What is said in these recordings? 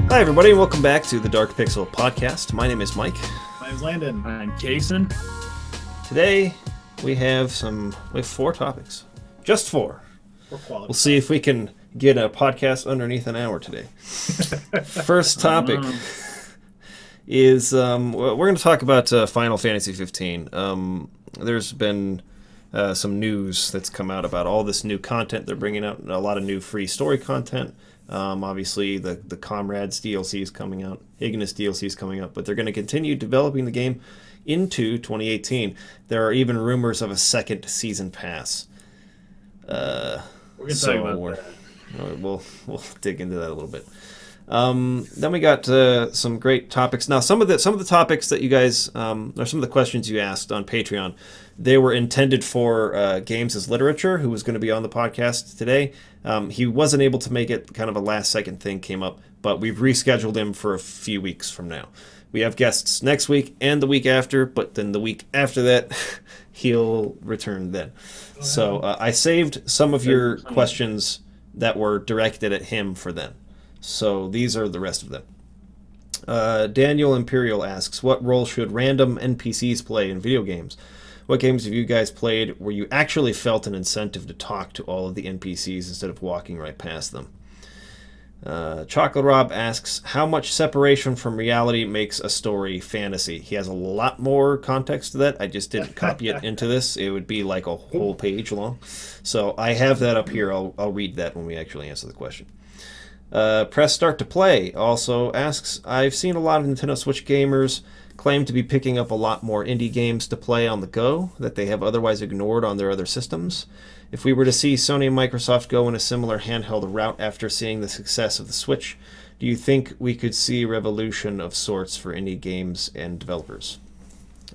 Hi, everybody, and welcome back to the Dark Pixel Podcast. My name is Mike. My name's Landon. I'm Jason. Today, we have 4 topics. Just 4. We'll see if we can get a podcast underneath an hour today. First topic is we're going to talk about Final Fantasy 15. There's been some news that's come out about all this new content. They're bringing out a lot of new free story content. Obviously, the Comrades DLC is coming out. Ignis DLC is coming up. But they're going to continue developing the game into 2018. There are even rumors of a second season pass. We're going to talk about that. We'll dig into that a little bit. Then we got some great topics. Now, some of the topics that you guys, or some of the questions you asked on Patreon, they were intended for Games as Literature, who was going to be on the podcast today. He wasn't able to make it. Kind of a last-second thing came up, but we've rescheduled him for a few weeks from now. We have guests next week and the week after, but then the week after that, he'll return then. So I saved some of your questions that were directed at him for then. So these are the rest of them. Daniel Imperial asks, what role should random NPCs play in video games? What games have you guys played where you actually felt an incentive to talk to all of the NPCs instead of walking right past them? Chocolate Rob asks, how much separation from reality makes a story fantasy? He has a lot more context to that. I just didn't copy it into this. It would be like a whole page long. So I have that up here. I'll read that when we actually answer the question. Press Start to Play also asks, I've seen a lot of Nintendo Switch gamers claim to be picking up a lot more indie games to play on the go that they have otherwise ignored on their other systems. If we were to see Sony and Microsoft go in a similar handheld route after seeing the success of the Switch, do you think we could see a revolution of sorts for indie games and developers?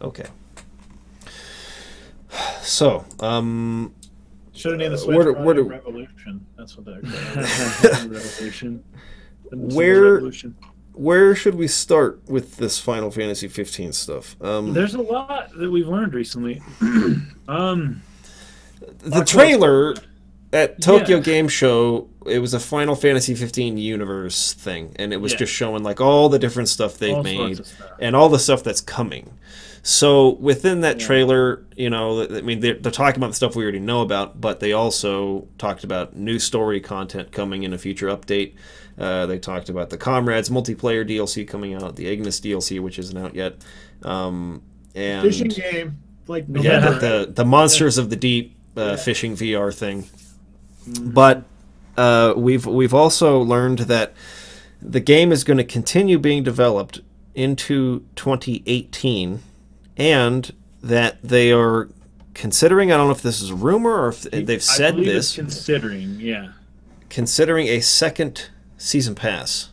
Okay. So, should have named the Switch Revolution. That's what they're calling. Revolution. Where should we start with this Final Fantasy 15 stuff? There's a lot that we've learned recently. The trailer at Tokyo Game Show, it was a Final Fantasy 15 universe thing, and it was just showing like all the different stuff they've made and all the stuff that's coming. So within that trailer, you know, I mean, they're talking about the stuff we already know about, but they also talked about new story content coming in a future update. They talked about the Comrades multiplayer DLC coming out, the Ignis DLC, which isn't out yet, and fishing game, like the Monsters of the Deep fishing VR thing. But we've also learned that the game is going to continue being developed into 2018. And that they are considering, I don't know if this is a rumor or if they've said this. Considering a second season pass.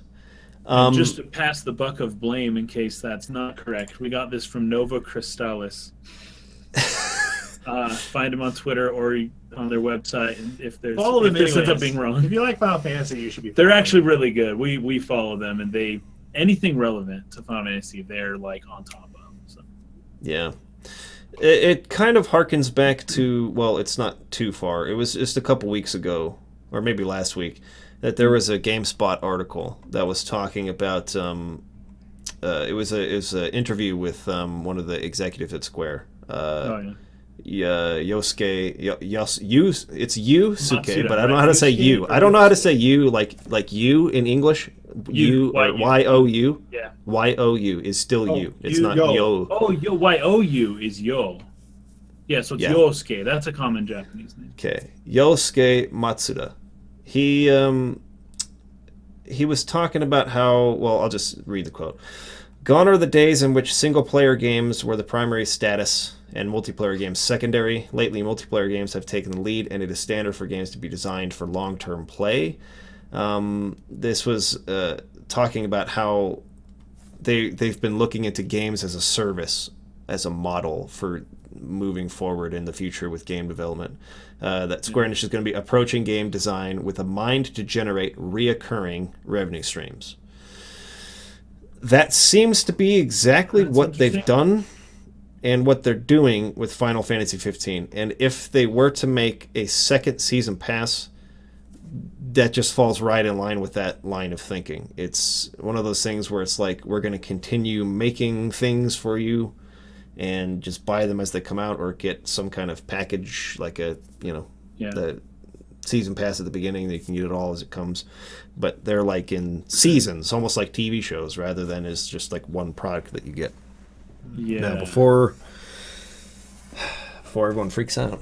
Just to pass the buck of blame in case that's not correct, we got this from Nova Crystallis. Find them on Twitter or on their website. And if this ends up being wrong. If you like Final Fantasy, you should be. They're actually really good. We follow them, and anything relevant to Final Fantasy, they're like on top of. So. Yeah. It kind of harkens back to, well, it's not too far. It was just a couple weeks ago, or maybe last week, that there was a GameSpot article that was talking about. It was an interview with one of the executives at Square. Yosuke, it's Yusuke, but I don't know how to say you. I don't know how to say you like you in English. You or Y-O-U. Yeah. Y-O-U is still you. It's not yo. Oh, Y-O-U is yo. Yeah, so it's Yosuke. That's a common Japanese name. Okay. Yosuke Matsuda. He was talking about how, well, I'll just read the quote. Gone are the days in which single-player games were the primary status and multiplayer games secondary. Lately, multiplayer games have taken the lead, and it is standard for games to be designed for long-term play. This was talking about how they've been looking into games as a service, as a model for moving forward in the future with game development. That Square Enix is going to be approaching game design with a mind to generate reoccurring revenue streams. That seems to be exactly what they've done and what they're doing with Final Fantasy 15. And if they were to make a second season pass, that just falls right in line with that line of thinking. It's one of those things where it's like, we're going to continue making things for you and just buy them as they come out, or get some kind of package, like a, you know, the season pass at the beginning, that you can get it all as it comes. But they're like in seasons, almost like TV shows, rather than as just like one product that you get. Yeah. Now, before everyone freaks out.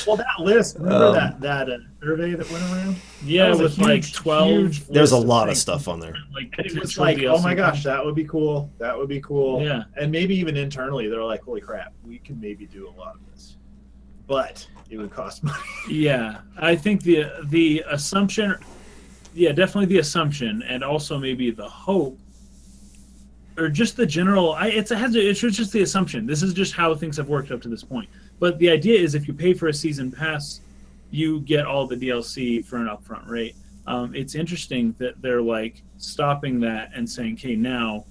Well, that list, remember that survey that went around? Yeah, it with like 12. There's a lot of stuff on there. Like, And it was like, oh my gosh, that would be cool. That would be cool. Yeah. And maybe even internally, they're like, holy crap, we could maybe do a lot of this. But it would cost money. Yeah, I think the assumption, definitely the assumption, and also maybe the hope, or just the general. It's just the assumption. This is just how things have worked up to this point. But the idea is, if you pay for a season pass, you get all the DLC for an upfront rate. It's interesting that they're like stopping that and saying, "Okay, now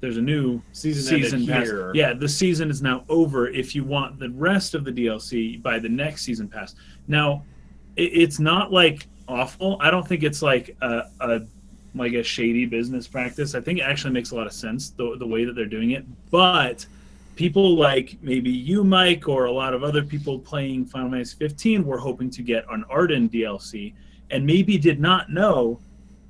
there's a new season pass. Here. Yeah, the season is now over. If you want the rest of the DLC, buy the next season pass." Now, it's not like awful. I don't think it's like a shady business practice. I think it actually makes a lot of sense the way that they're doing it. But people like maybe you, Mike, or a lot of other people playing Final Fantasy 15 were hoping to get an Arden DLC, and maybe did not know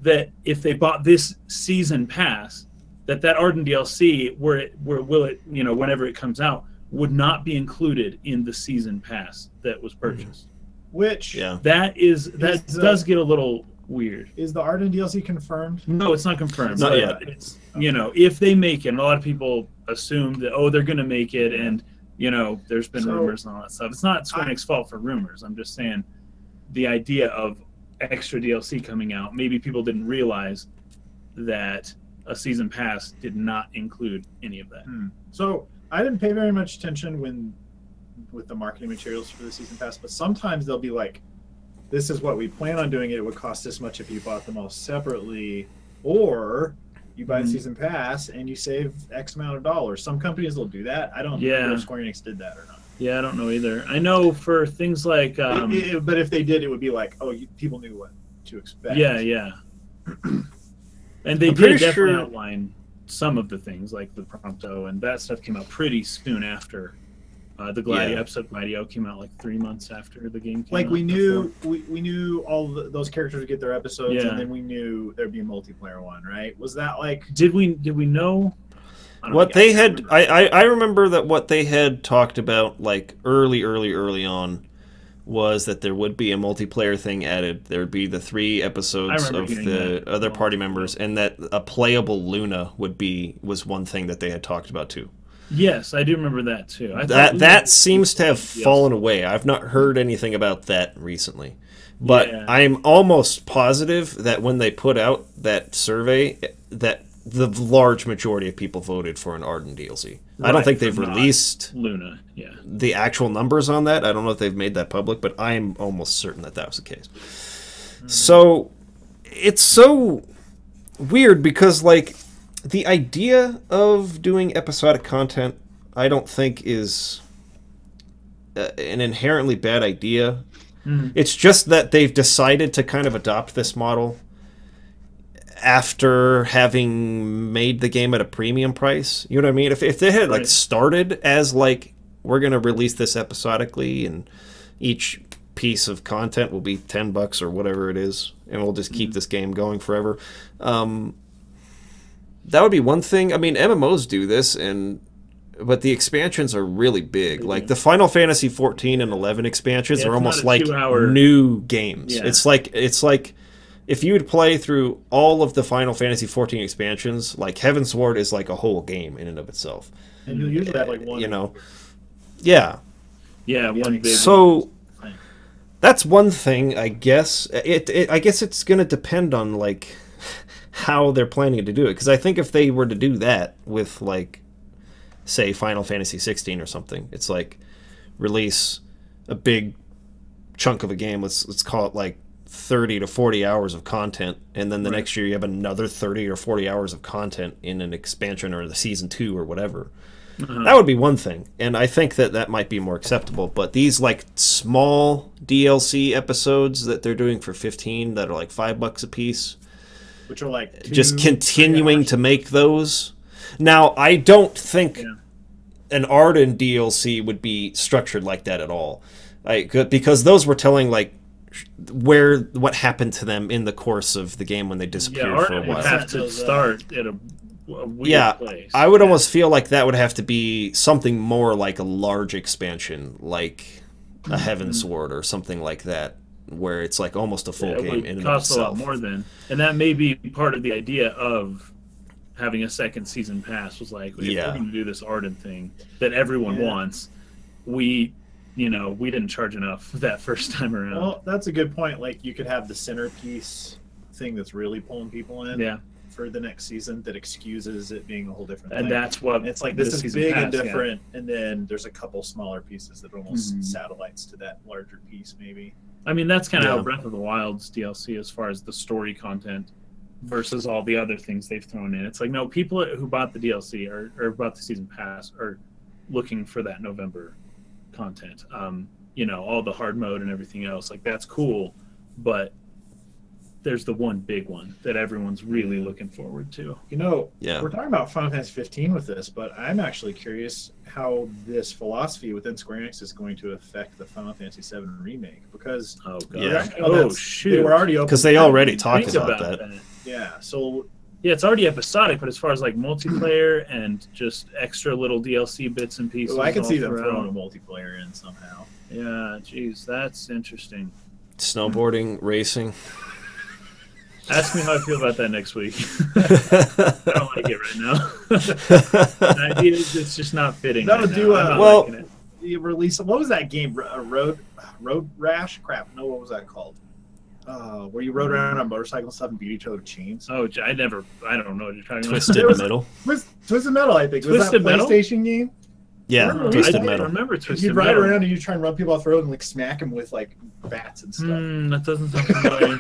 that if they bought this season pass, that Arden DLC, whenever it comes out, would not be included in the season pass that was purchased. Which that does get a little weird. Is the Arden DLC confirmed? No, it's not confirmed. Not yet. It's if they make it, and a lot of people assume that they're going to make it, and there's been rumors and all that stuff. It's not Square Enix's fault for rumors. I'm just saying the idea of extra DLC coming out. Maybe people didn't realize that a season pass did not include any of that. So I didn't pay very much attention with the marketing materials for the season pass, but sometimes they'll be like, this is what we plan on doing. It would cost this much if you bought them all separately, or you buy the season pass and you save X amount of dollars. Some companies will do that. I don't know if Square Enix did that or not. Yeah, I don't know either. I know for things like but if they did, it would be like, people knew what to expect. Yeah. And they did definitely outline some of the things, like the Prompto, and that stuff came out pretty soon after the Gladio episode. Gladio came out like 3 months after the game came out. We knew all those characters would get their episodes, and then we knew there'd be a multiplayer one, right? Was that like? Did we know? What they had, I remember that what they had talked about like early on was that there would be a multiplayer thing added. There would be the 3 episodes of the other party members, and that a playable Luna was one thing that they had talked about too. Yes, I do remember that too. That seems to have fallen away. I've not heard anything about that recently. But I'm almost positive that when they put out that survey, that the large majority of people voted for an Arden DLC. I don't think they've released Luna, the actual numbers on that. I don't know if they've made that public, but I'm almost certain that was the case. So it's so weird because, like, the idea of doing episodic content, I don't think is an inherently bad idea. It's just that they've decided to kind of adopt this model after having made the game at a premium price. You know what I mean? If they had like started as like, we're going to release this episodically and each piece of content will be $10 or whatever it is, and we'll just keep this game going forever. That would be one thing. I mean, MMOs do this, but the expansions are really big. Like the Final Fantasy 14 and 11 expansions are almost like new games. Yeah. It's like if you would play through all of the Final Fantasy 14 expansions, like Heaven's Sword is like a whole game in and of itself. And you'll usually have like one. Yeah, one big. So that's one thing, I guess. I guess it's going to depend on like how they're planning to do it. Because I think if they were to do that with like, say, Final Fantasy 16 or something, it's like release a big chunk of a game. Let's call it like 30 to 40 hours of content, and then the next year you have another 30 or 40 hours of content in an expansion or the season 2 or whatever. That would be one thing, and I think that might be more acceptable. But these like small DLC episodes that they're doing for 15 that are like $5 a piece, which are like just continuing to make those. Now, I don't think an Arden DLC would be structured like that at all, because those were telling like what happened to them in the course of the game when they disappeared for a while. Would have to start at a weird place. I would almost feel like that would have to be something more like a large expansion, like a Heaven's Sword or something like that, where it's like almost a full game in and of cost itself. A lot more than, and that may be part of the idea of having a second season pass. Was like, if we're going to do this Arden thing that everyone wants, we didn't charge enough that first time around. Well, that's a good point. Like, you could have the centerpiece thing that's really pulling people in for the next season that excuses it being a whole different thing. And that's what it's like, this is big and different, and then there's a couple smaller pieces that are almost satellites to that larger piece, maybe. I mean, that's kind of how Breath of the Wild's DLC, as far as the story content versus all the other things they've thrown in. It's like, no, people who bought the DLC or bought the season pass are looking for that November content. All the hard mode and everything else. Like, that's cool, but there's the one big one that everyone's really looking forward to. We're talking about Final Fantasy 15 with this, but I'm actually curious how this philosophy within Square Enix is going to affect the Final Fantasy 7 remake, because shoot, they were already open, because they already talked about that. Yeah, so it's already episodic, but as far as like multiplayer and just extra little DLC bits and pieces, I can see them throwing a multiplayer in somehow. Yeah, geez, that's interesting. Snowboarding, racing. Ask me how I feel about that next week. I don't like it right now. The idea is it's just not fitting. You release, what was that game? Road Rash? Crap. No, what was that called? Where you rode around on motorcycle and stuff and beat each other with chains. Oh, I don't know what you're talking about. Twisted Metal. Twisted Metal, I think. Was that a PlayStation game? Yeah, Twisted Metal. I remember Twisted Metal. You'd ride around and you try and run people off the road and like smack them with like bats and stuff. That doesn't sound familiar.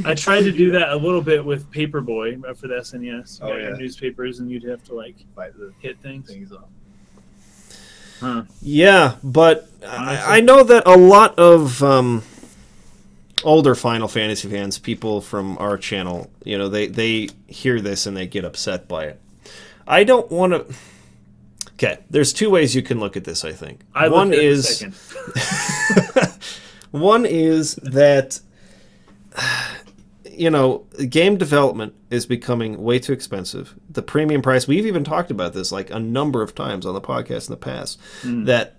I tried to do that a little bit with Paperboy for the SNES. Newspapers, and you'd have to like hit things up. Huh. Yeah, but I know that a lot of older Final Fantasy fans, people from our channel, they hear this and they get upset by it. I don't want to. Okay, there's two ways you can look at this, I think. One is that game development is becoming way too expensive. The premium price, we've even talked about this like a number of times on the podcast in the past, that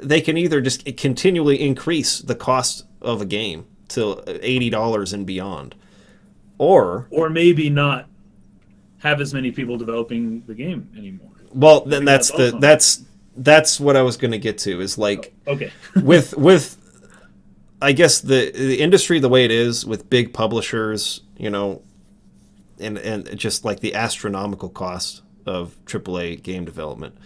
they can either just continually increase the cost of a game to $80 and beyond, or maybe not have as many people developing the game anymore. Well, then that's what I was going to get to, is like, with I guess the industry the way it is, with big publishers, and just like the astronomical cost of AAA game development,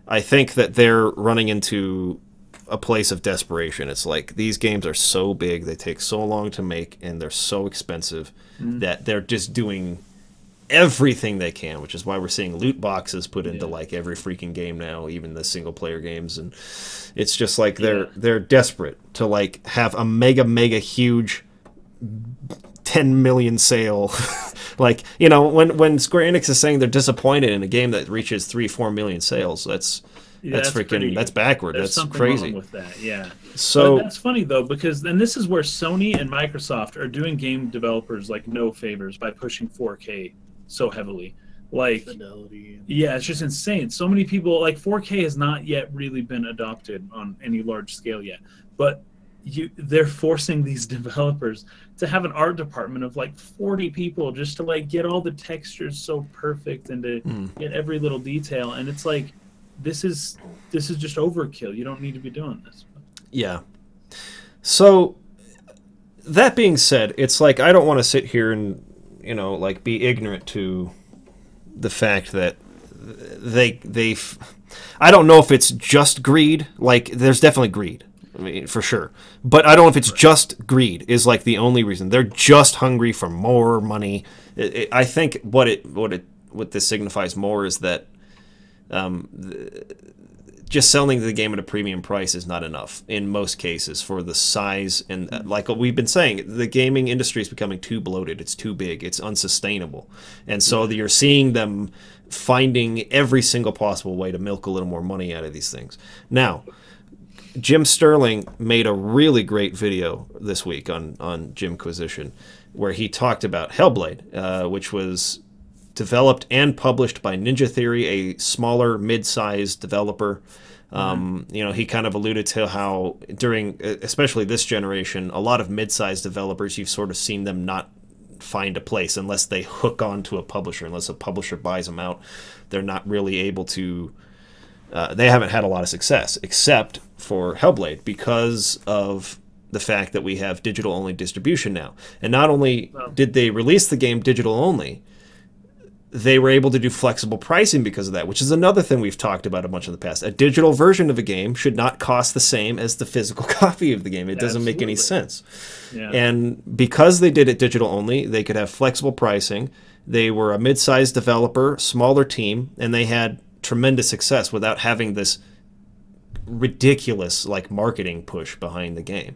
I think that they're running into a place of desperation. It's like, these games are so big, they take so long to make, and they're so expensive that they're just doing everything they can, which is why we're seeing loot boxes put into like every freaking game now, even the single player games, and it's just like they're desperate to like have a mega huge 10 million sale. Like, when Square Enix is saying they're disappointed in a game that reaches 3-4 million sales, that's backward. That's crazy. Wrong with that, yeah. So but that's funny though, because then this is where Sony and Microsoft are doing game developers like no favors by pushing 4K so heavily. Like, fidelity. Yeah, it's just insane. So many people, like, 4K has not yet really been adopted on any large scale yet, but they're forcing these developers to have an art department of like 40 people just to like get all the textures so perfect and to get every little detail, and it's like, this is just overkill. You don't need to be doing this. Yeah. So that being said, it's like, I don't want to sit here and like be ignorant to the fact that they've I don't know if it's just greed. Like, there's definitely greed, I mean, for sure, but I don't know if it's just greed is like the only reason. They're just hungry for more money. I think what this signifies more is that just selling the game at a premium price is not enough in most cases for the size. And like what we've been saying, the gaming industry is becoming too bloated. It's too big. It's unsustainable. And so you're seeing them finding every single possible way to milk a little more money out of these things. Now, Jim Sterling made a really great video this week on Jimquisition, where he talked about Hellblade, which was developed and published by Ninja Theory, a smaller, mid-sized developer. You know, he kind of alluded to how during, especially this generation, a lot of mid-sized developers, you've sort of seen them not find a place unless they hook onto a publisher. Unless a publisher buys them out, they're not really able to. They haven't had a lot of success, except for Hellblade, because of the fact that we have digital-only distribution now. And not only did they release the game digital-only, they were able to do flexible pricing because of that, which is another thing we've talked about a bunch in the past. A digital version of a game should not cost the same as the physical copy of the game. It doesn't make any sense. Yeah. And because they did it digital only, they could have flexible pricing. They were a mid-sized developer, smaller team, and they had tremendous success without having this ridiculous like marketing push behind the game.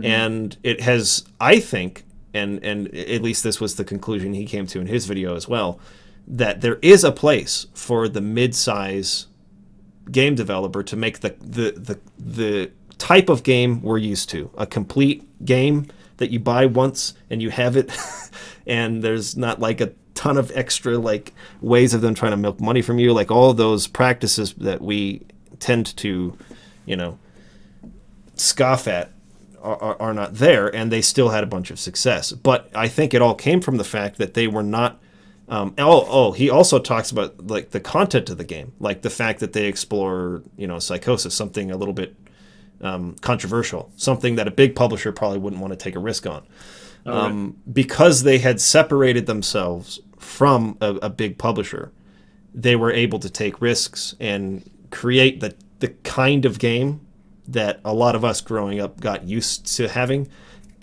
And it has, I think, and at least this was the conclusion he came to in his video as well, that there is a place for the mid-size game developer to make the type of game we're used to, a complete game that you buy once and you have it, and there's not like a ton of extra like ways of them trying to milk money from you, like all of those practices that we tend to, you know, scoff at are not there, and they still had a bunch of success. But I think it all came from the fact that they were not. He also talks about like the content of the game, like the fact that they explore, you know, psychosis, something a little bit controversial, something that a big publisher probably wouldn't want to take a risk on. Because they had separated themselves from a big publisher, they were able to take risks and create the kind of game that a lot of us growing up got used to having,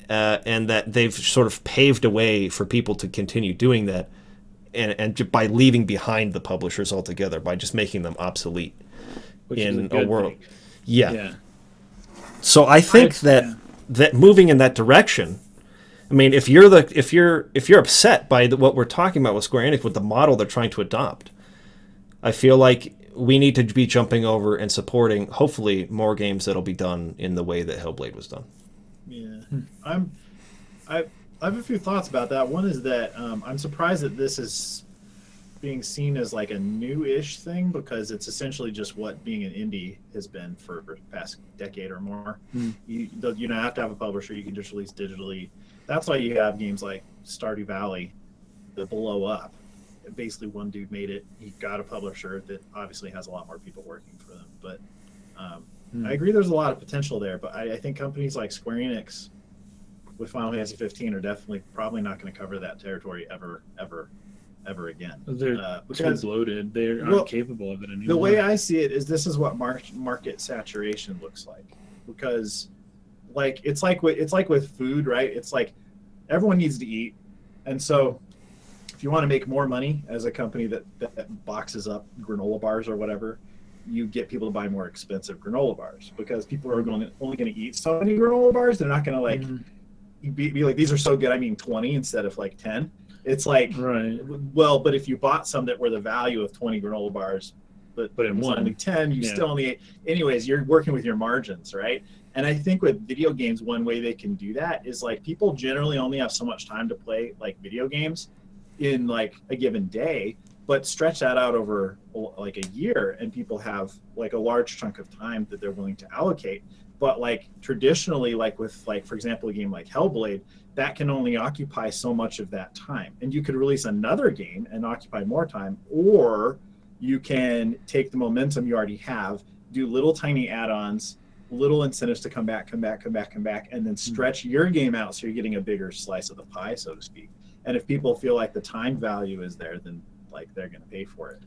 and that they've sort of paved a way for people to continue doing that, and by leaving behind the publishers altogether, by just making them obsolete. Which in is a world. thing. Yeah. So I think that moving in that direction, I mean, if you're upset by what we're talking about with Square Enix, with the model they're trying to adopt, I feel like we need to be jumping over and supporting, hopefully, more games that'll be done in the way that Hellblade was done. Yeah, I have a few thoughts about that. One is that I'm surprised that this is being seen as like a new-ish thing, because it's essentially just what being an indie has been for the past decade or more. You don't have to have a publisher. You can just release digitally. That's why you have games like Stardew Valley that blow up. Basically, one dude made it. He got a publisher that obviously has a lot more people working for them. But I agree there's a lot of potential there. But I think companies like Square Enix with Final Fantasy 15 are definitely probably not going to cover that territory ever again. They're too bloated. They aren't capable of it anymore. The way I see it is this is what market saturation looks like. Because like it's like with food, right? It's like everyone needs to eat. And so if you want to make more money as a company that boxes up granola bars or whatever, you get people to buy more expensive granola bars, because people are only going to eat so many granola bars. They're not going to like be like, these are so good, I mean 20 instead of like 10. It's like, well, but if you bought some that were the value of 20 granola bars, but in one only 10, you still only ate. Anyways, you're working with your margins, right? And I think with video games, one way they can do that is like people generally only have so much time to play like video games in like a given day, but stretch that out over like a year, and people have like a large chunk of time that they're willing to allocate. But like traditionally, like with like, for example, a game like Hellblade, that can only occupy so much of that time. And you could release another game and occupy more time, or you can take the momentum you already have, do little tiny add-ons, little incentives to come back, and then stretch your game out so you're getting a bigger slice of the pie, so to speak. And if people feel like the time value is there, then like they're going to pay for it.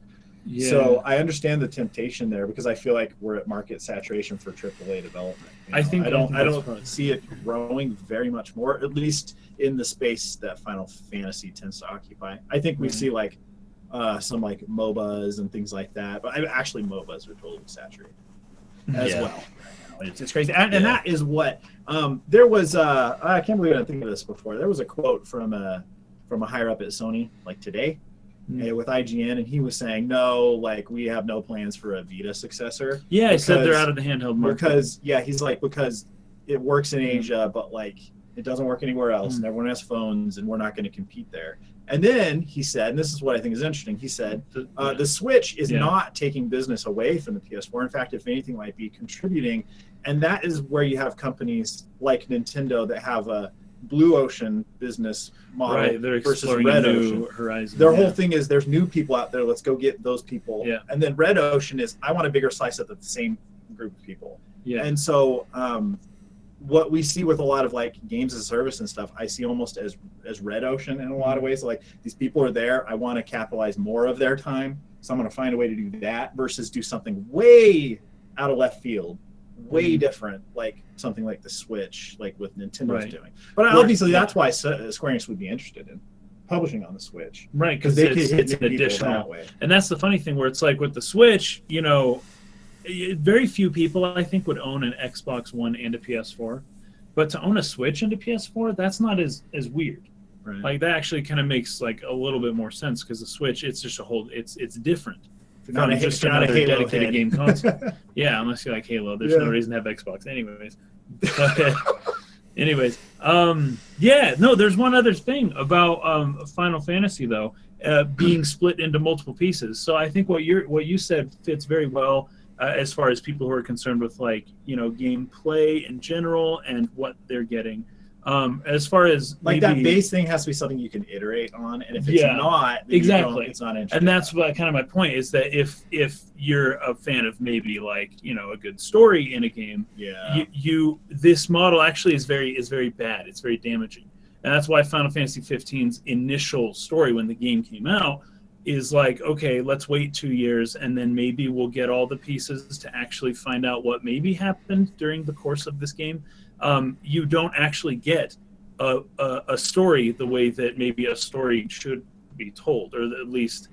Yeah. So I understand the temptation there, because I feel like we're at market saturation for AAA development. I don't see it growing very much more, at least in the space that Final Fantasy tends to occupy. I think we see like some like MOBAs and things like that. But actually, MOBAs are totally saturated as well. It's crazy, and that is what there was. I can't believe I didn't think of this before. There was a quote from a higher up at Sony, like today, with IGN, and he was saying, "No, like we have no plans for a Vita successor." Yeah, he said they're out of the handheld market. Because he's like, because it works in Asia, but like it doesn't work anywhere else, and everyone has phones, and we're not going to compete there. And then he said, and this is what I think is interesting, he said, the Switch is not taking business away from the PS4. In fact, if anything, might be contributing. And that is where you have companies like Nintendo that have a blue ocean business model versus red ocean. Horizon. Their whole thing is there's new people out there. Let's go get those people. Yeah. And then red ocean is I want a bigger slice of the same group of people. Yeah. And so what we see with a lot of like games as a service and stuff, I see almost as red ocean in a lot of ways. Like these people are there. I want to capitalize more of their time. So I'm going to find a way to do that versus do something way out of left field, way different, like something like the Switch, like what Nintendo's doing. But obviously that's why Square Enix would be interested in publishing on the Switch. Right, because it's an additional. That way. And that's the funny thing where it's like with the Switch, you know, very few people, I think, would own an Xbox One and a PS4. But to own a Switch and a PS4, that's not as weird. Right. Like, that actually kind of makes, like, a little bit more sense because the Switch, it's just a whole... It's different. Not just another dedicated game console. Yeah, unless you like Halo. There's no reason to have Xbox. Anyways. There's one other thing about Final Fantasy, though, being split into multiple pieces. So I think what you said fits very well as far as people who are concerned with, like, you know, gameplay in general and what they're getting. As far as like that base thing has to be something you can iterate on, and if it's not, then exactly, it's not interesting. And that's what kind of my point is that if you're a fan of maybe like, you know, a good story in a game, this model actually is very bad. It's very damaging, and that's why Final Fantasy 15's initial story when the game came out is like, okay, let's wait 2 years and then maybe we'll get all the pieces to actually find out what maybe happened during the course of this game. You don't actually get a story the way that maybe a story should be told, or at least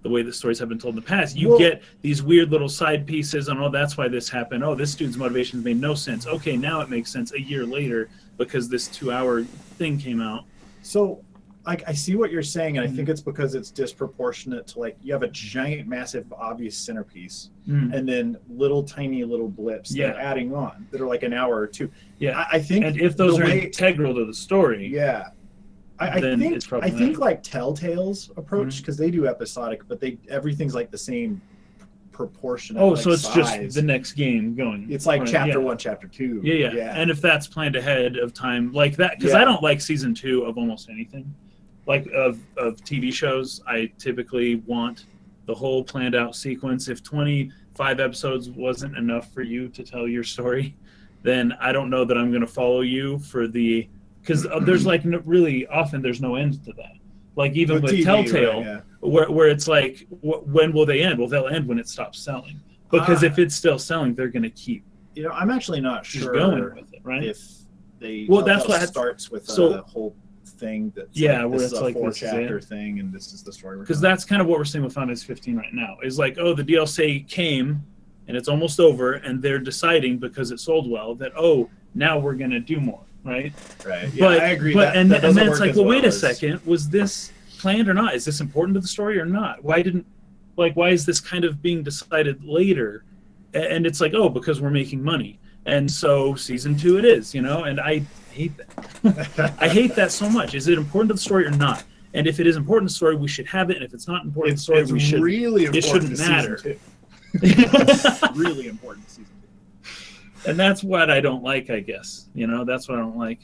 the way the stories have been told in the past. You get these weird little side pieces, and that's why this happened. Oh, this dude's motivations made no sense. Okay, now it makes sense a year later because this 2-hour thing came out. So I see what you're saying, and I think it's because it's disproportionate to, like, you have a giant, massive, obvious centerpiece, and then tiny little blips that are adding on that are like an hour or two. Yeah, I think, and if those are integral to the story, I think like Telltale's approach, because they do episodic, but everything's like the same proportion. So it's just the next game going. It's like chapter 1, chapter 2. Yeah. And if that's planned ahead of time like that, because I don't like season 2 of almost anything. Like of TV shows, I typically want the whole planned out sequence. If 25 episodes wasn't enough for you to tell your story, then I don't know that I'm going to follow you for because there's like really often there's no end to that. Like even with TV, Telltale, where it's like, when will they end? Well, they'll end when it stops selling. Because if it's still selling, they're going to keep. You know, I'm actually not sure going with it, right? If they that's what starts with a whole thing that's where this it's is a like 4-chapter thing, and this is the story. Because that's kind of what we're seeing with Final Fantasy 15 right now. Is like, oh, the DLC came and it's almost over, and they're deciding because it sold well that now we're going to do more, right? Right. Yeah, I agree. But and then it's like, well, wait a second, was this planned or not? Is this important to the story or not? Why is this kind of being decided later? And it's like, because we're making money. And so season 2 it is, you know, and I hate that. I hate that so much. Is it important to the story or not? And if it is important to the story, we should have it. And if it's not important to the story, we should. Really important. It shouldn't matter. It's really important to season 2. And that's what I don't like, I guess. You know, that's what I don't like.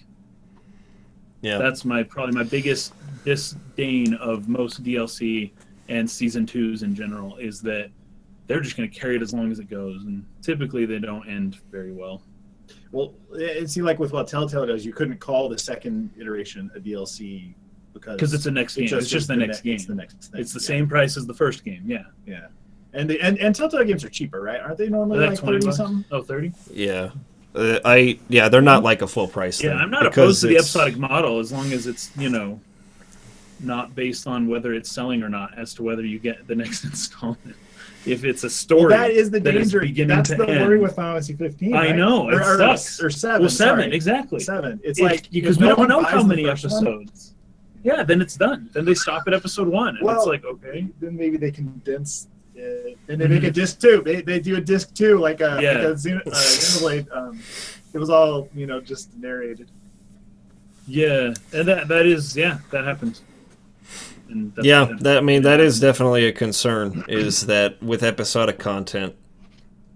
Yeah. That's probably my biggest disdain of most DLC and season 2s in general, is that they're just going to carry it as long as it goes, and typically they don't end very well. Well, it seemed like with what Telltale does, you couldn't call the second iteration a DLC because it's the next game. It's just the next game. It's the next thing. It's the same price as the first game. Yeah. Yeah. And Telltale games are cheaper, right? Aren't they normally like 30 something? Oh, 30? Yeah. They're not like a full price thing. Yeah, I'm not opposed to the episodic model as long as it's, you know, not based on whether it's selling or not, as to whether you get the next installment. If it's a story, that is the danger. That's the worry with Final Fantasy 15. I know, it sucks. Or 7. Well, 7, sorry. exactly. 7. It's like because we don't know how many episodes. Yeah, then it's done. Then they stop at episode 1, and it's like, okay. Then maybe they condense it, and they make a disc 2. They do a disc 2, like a Xenoblade. It was all just narrated. Yeah, and that happens. Yeah, that is definitely a concern. Is that with episodic content?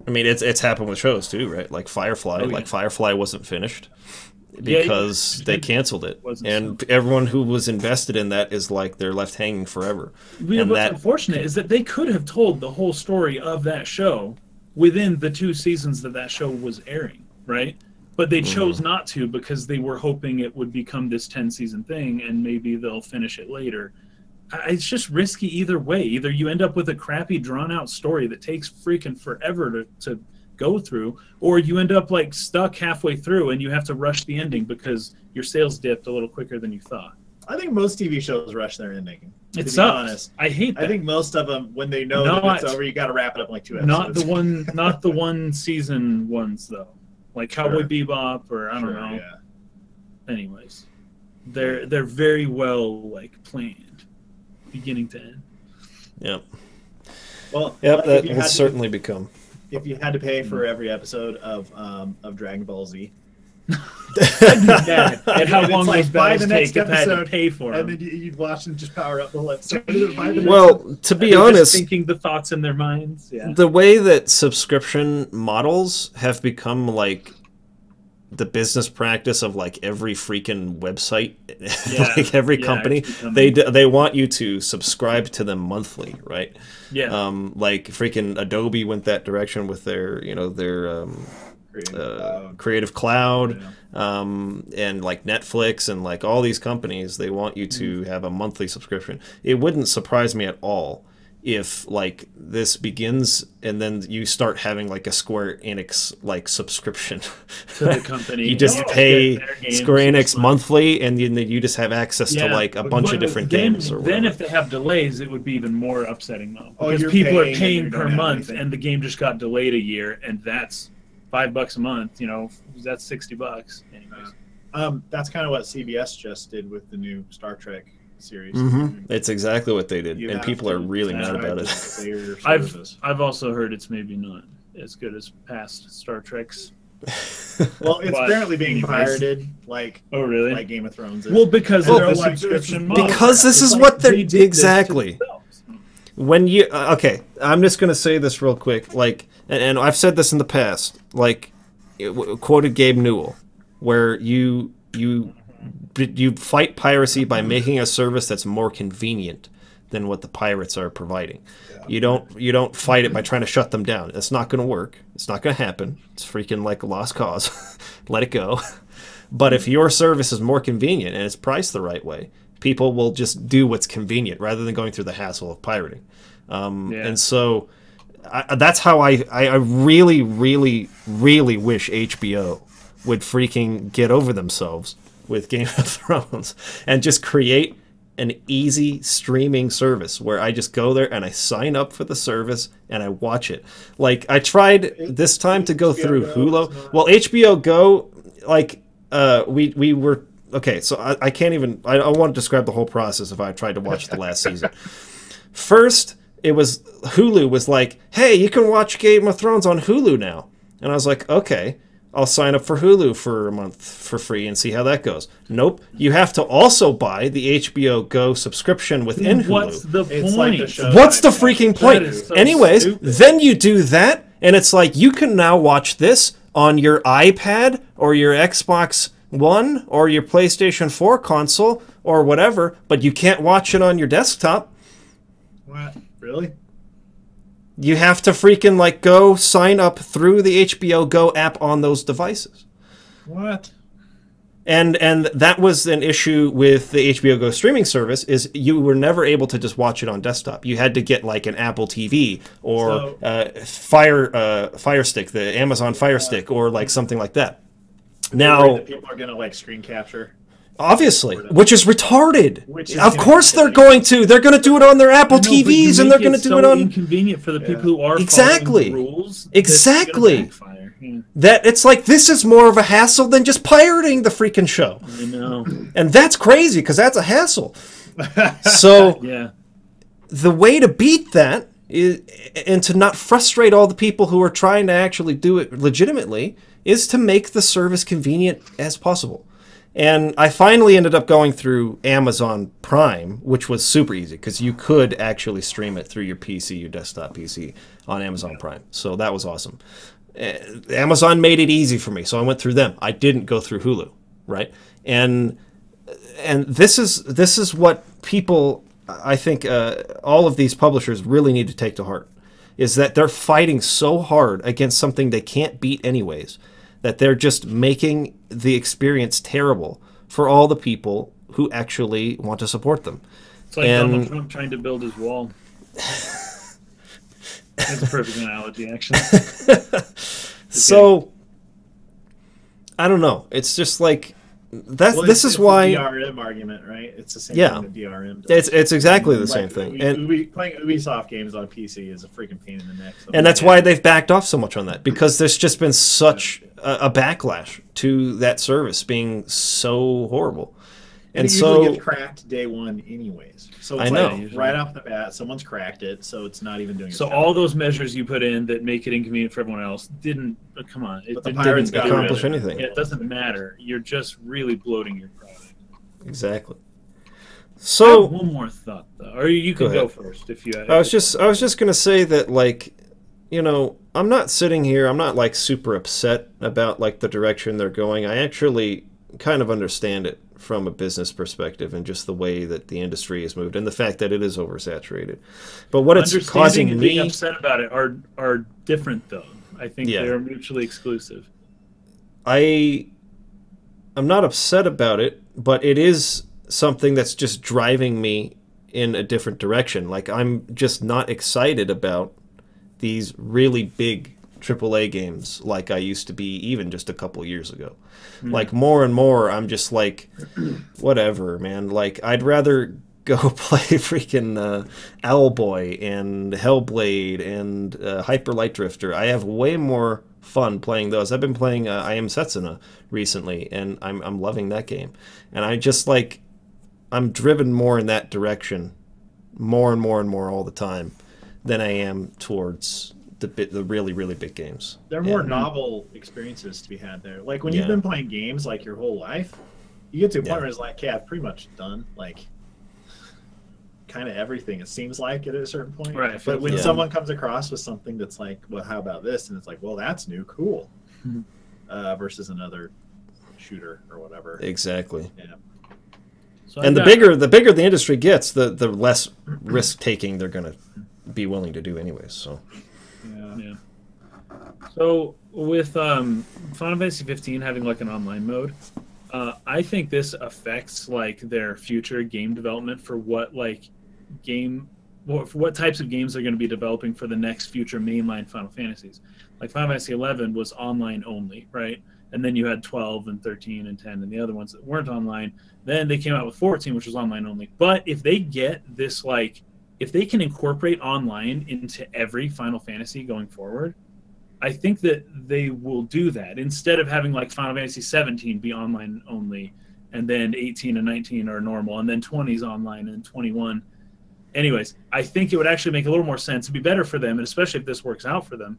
I mean, it's happened with shows too, right? Like Firefly. Like Firefly wasn't finished because they canceled it, and everyone who was invested in that is like they're left hanging forever. And what's unfortunate is that they could have told the whole story of that show within the 2 seasons that show was airing, right? But they chose not to because they were hoping it would become this 10-season thing, and maybe they'll finish it later. It's just risky either way. Either you end up with a crappy, drawn-out story that takes freaking forever to go through, or you end up like stuck halfway through and you have to rush the ending because your sales dipped a little quicker than you thought. I think most TV shows rush their ending. It sucks. Honest. I hate that. I think most of them, when they know that it's over, you got to wrap it up in like 2 episodes. Not the one season ones though, like Cowboy Bebop or I don't know. Yeah. Anyways, they're very well like planned. Beginning to end. Yep. Well, that will certainly become. If you had to pay for every episode of Dragon Ball Z, and how long those battles take if I had to pay for them, and then you'd watch them just power up the whole episode. Well, to be honest, thinking the thoughts in their minds. Yeah. The way that subscription models have become like the business practice of like every freaking website, like every company, they want you to subscribe to them monthly, right? Yeah. Like freaking Adobe went that direction with their Creative Cloud, and like Netflix and like all these companies, they want you to have a monthly subscription. It wouldn't surprise me at all if like this begins and then you start having like a Square Enix like subscription to the company. You just pay Square Enix monthly, and then you just have access to like a bunch of different games. Or then if they have delays, it would be even more upsetting though, because people are paying per month, and the game just got delayed a year, and that's $5 a month. That's $60. Anyways. That's kind of what CBS just did with the new Star Trek series. It's exactly what they did, and people are really mad about it. I've also heard it's maybe not as good as past Star Treks. Well, it's apparently being pirated, like really? Like Game of Thrones. Well, because of the subscription model. Because this is what they're exactly. When you okay, I'm just gonna say this real quick, like, and I've said this in the past, like, quoted Gabe Newell, where you fight piracy by making a service that's more convenient than what the pirates are providing. Yeah. You don't fight it by trying to shut them down. It's not going to work. It's not going to happen. It's freaking like a lost cause. Let it go. But if your service is more convenient and it's priced the right way, people will just do what's convenient rather than going through the hassle of pirating. And so that's how I really, really, really wish HBO would freaking get over themselves with Game of Thrones and just create an easy streaming service where I just go there and I sign up for the service and I watch it. Like, I tried this time to go through Hulu. Well, HBO Go, like, we were okay. So I can't even. I don't want to describe the whole process if I tried to watch the last season. First, it was Hulu was like, "Hey, you can watch Game of Thrones on Hulu now," and I was like, "Okay." I'll sign up for Hulu for a month for free and see how that goes. Nope. You have to also buy the HBO Go subscription within Hulu. What's the point? What's the freaking point? So anyways, stupid. Then you do that, and it's like you can now watch this on your iPad or your Xbox One or your PlayStation 4 console or whatever, but you can't watch it on your desktop. What? Really? You have to freaking like go sign up through the HBO Go app on those devices. What? And that was an issue with the HBO Go streaming service, is you were never able to just watch it on desktop. You had to get like an Apple TV or Fire Stick, the Amazon Fire Stick, or like something like that. Now people are gonna like screen capture. Obviously, which is retarded. Of course they're inconvenient. going to. They're going to do it on their Apple No, but you TVs, and make they're going to do so it on. inconvenient for the people who are Exactly. following the rules. Exactly. That's gonna backfire. Yeah, That it's like this is more of a hassle than just pirating the freaking show, I know. and that's crazy because that's a hassle. So Yeah. the way to beat that is, and to not frustrate all the people who are trying to actually do it legitimately, is to make the service convenient as possible. And I finally ended up going through Amazon Prime, which was super easy because you could actually stream it through your PC, your desktop PC, on Amazon Prime. So that was awesome. Amazon made it easy for me, so I went through them. I didn't go through Hulu, right? And this is what people, I think, all of these publishers really need to take to heart, is that they're fighting so hard against something they can't beat anyways, that they're just making the experience terrible for all the people who actually want to support them. It's like Donald Trump trying to build his wall. That's a perfect analogy, actually. So, I don't know. It's just like this is why the DRM argument, right? It's the same thing that DRM does. It's exactly the same thing. And playing Ubisoft games on PC is a freaking pain in the neck. And that's why they've backed off so much on that, because there's just been such a backlash to that service being so horrible. And it usually gets cracked day one anyways. So it's like right off the bat, someone's cracked it, so it's not even doing it. So all those measures you put in that make it inconvenient for everyone else didn't, come on. It didn't accomplish anything. It doesn't matter. You're just really bloating your product. Exactly. So one more thought, though. Or you can go first if you have. I was just going to say that, like, you know, I'm not sitting here, I'm not like super upset about like the direction they're going. I actually kind of understand it from a business perspective and just the way that the industry has moved and the fact that it is oversaturated. But what it's causing and me being upset about it are different, though. I think they're mutually exclusive. I'm not upset about it, but it is something that's just driving me in a different direction. Like, I'm just not excited about these really big AAA games like I used to be even just a couple years ago. Like, more and more, I'm just like, whatever, man. Like, I'd rather go play freaking Owlboy and Hellblade and Hyper Light Drifter. I have way more fun playing those. I've been playing I Am Setsuna recently, and I'm loving that game. And I just, like, I'm driven more in that direction more and more and more all the time than I am towards the really, really big games. There are more novel experiences to be had there. Like, when you've been playing games like your whole life, you get to a point where it's like, I've pretty much done like kind of everything, it seems like, at a certain point. Right. But when someone comes across with something that's like, well, how about this? And it's like, well, that's new, cool. Versus another shooter or whatever. Exactly. Yeah. So and the bigger the industry gets, the less risk taking they're going to be willing to do anyways. So. Yeah. So with Final Fantasy 15 having like an online mode, I think this affects like their future game development for what types of games they're going to be developing for the next future mainline Final Fantasies. Like Final Fantasy 11 was online only, right? And then you had 12 and 13 and 10 and the other ones that weren't online. Then they came out with 14, which was online only. But if they get this, like, if they can incorporate online into every Final Fantasy going forward, I think that they will do that. Instead of having like Final Fantasy 17 be online only, and then 18 and 19 are normal, and then 20 is online, and 21. Anyways, I think it would actually make a little more sense. It'd be better for them, and especially if this works out for them,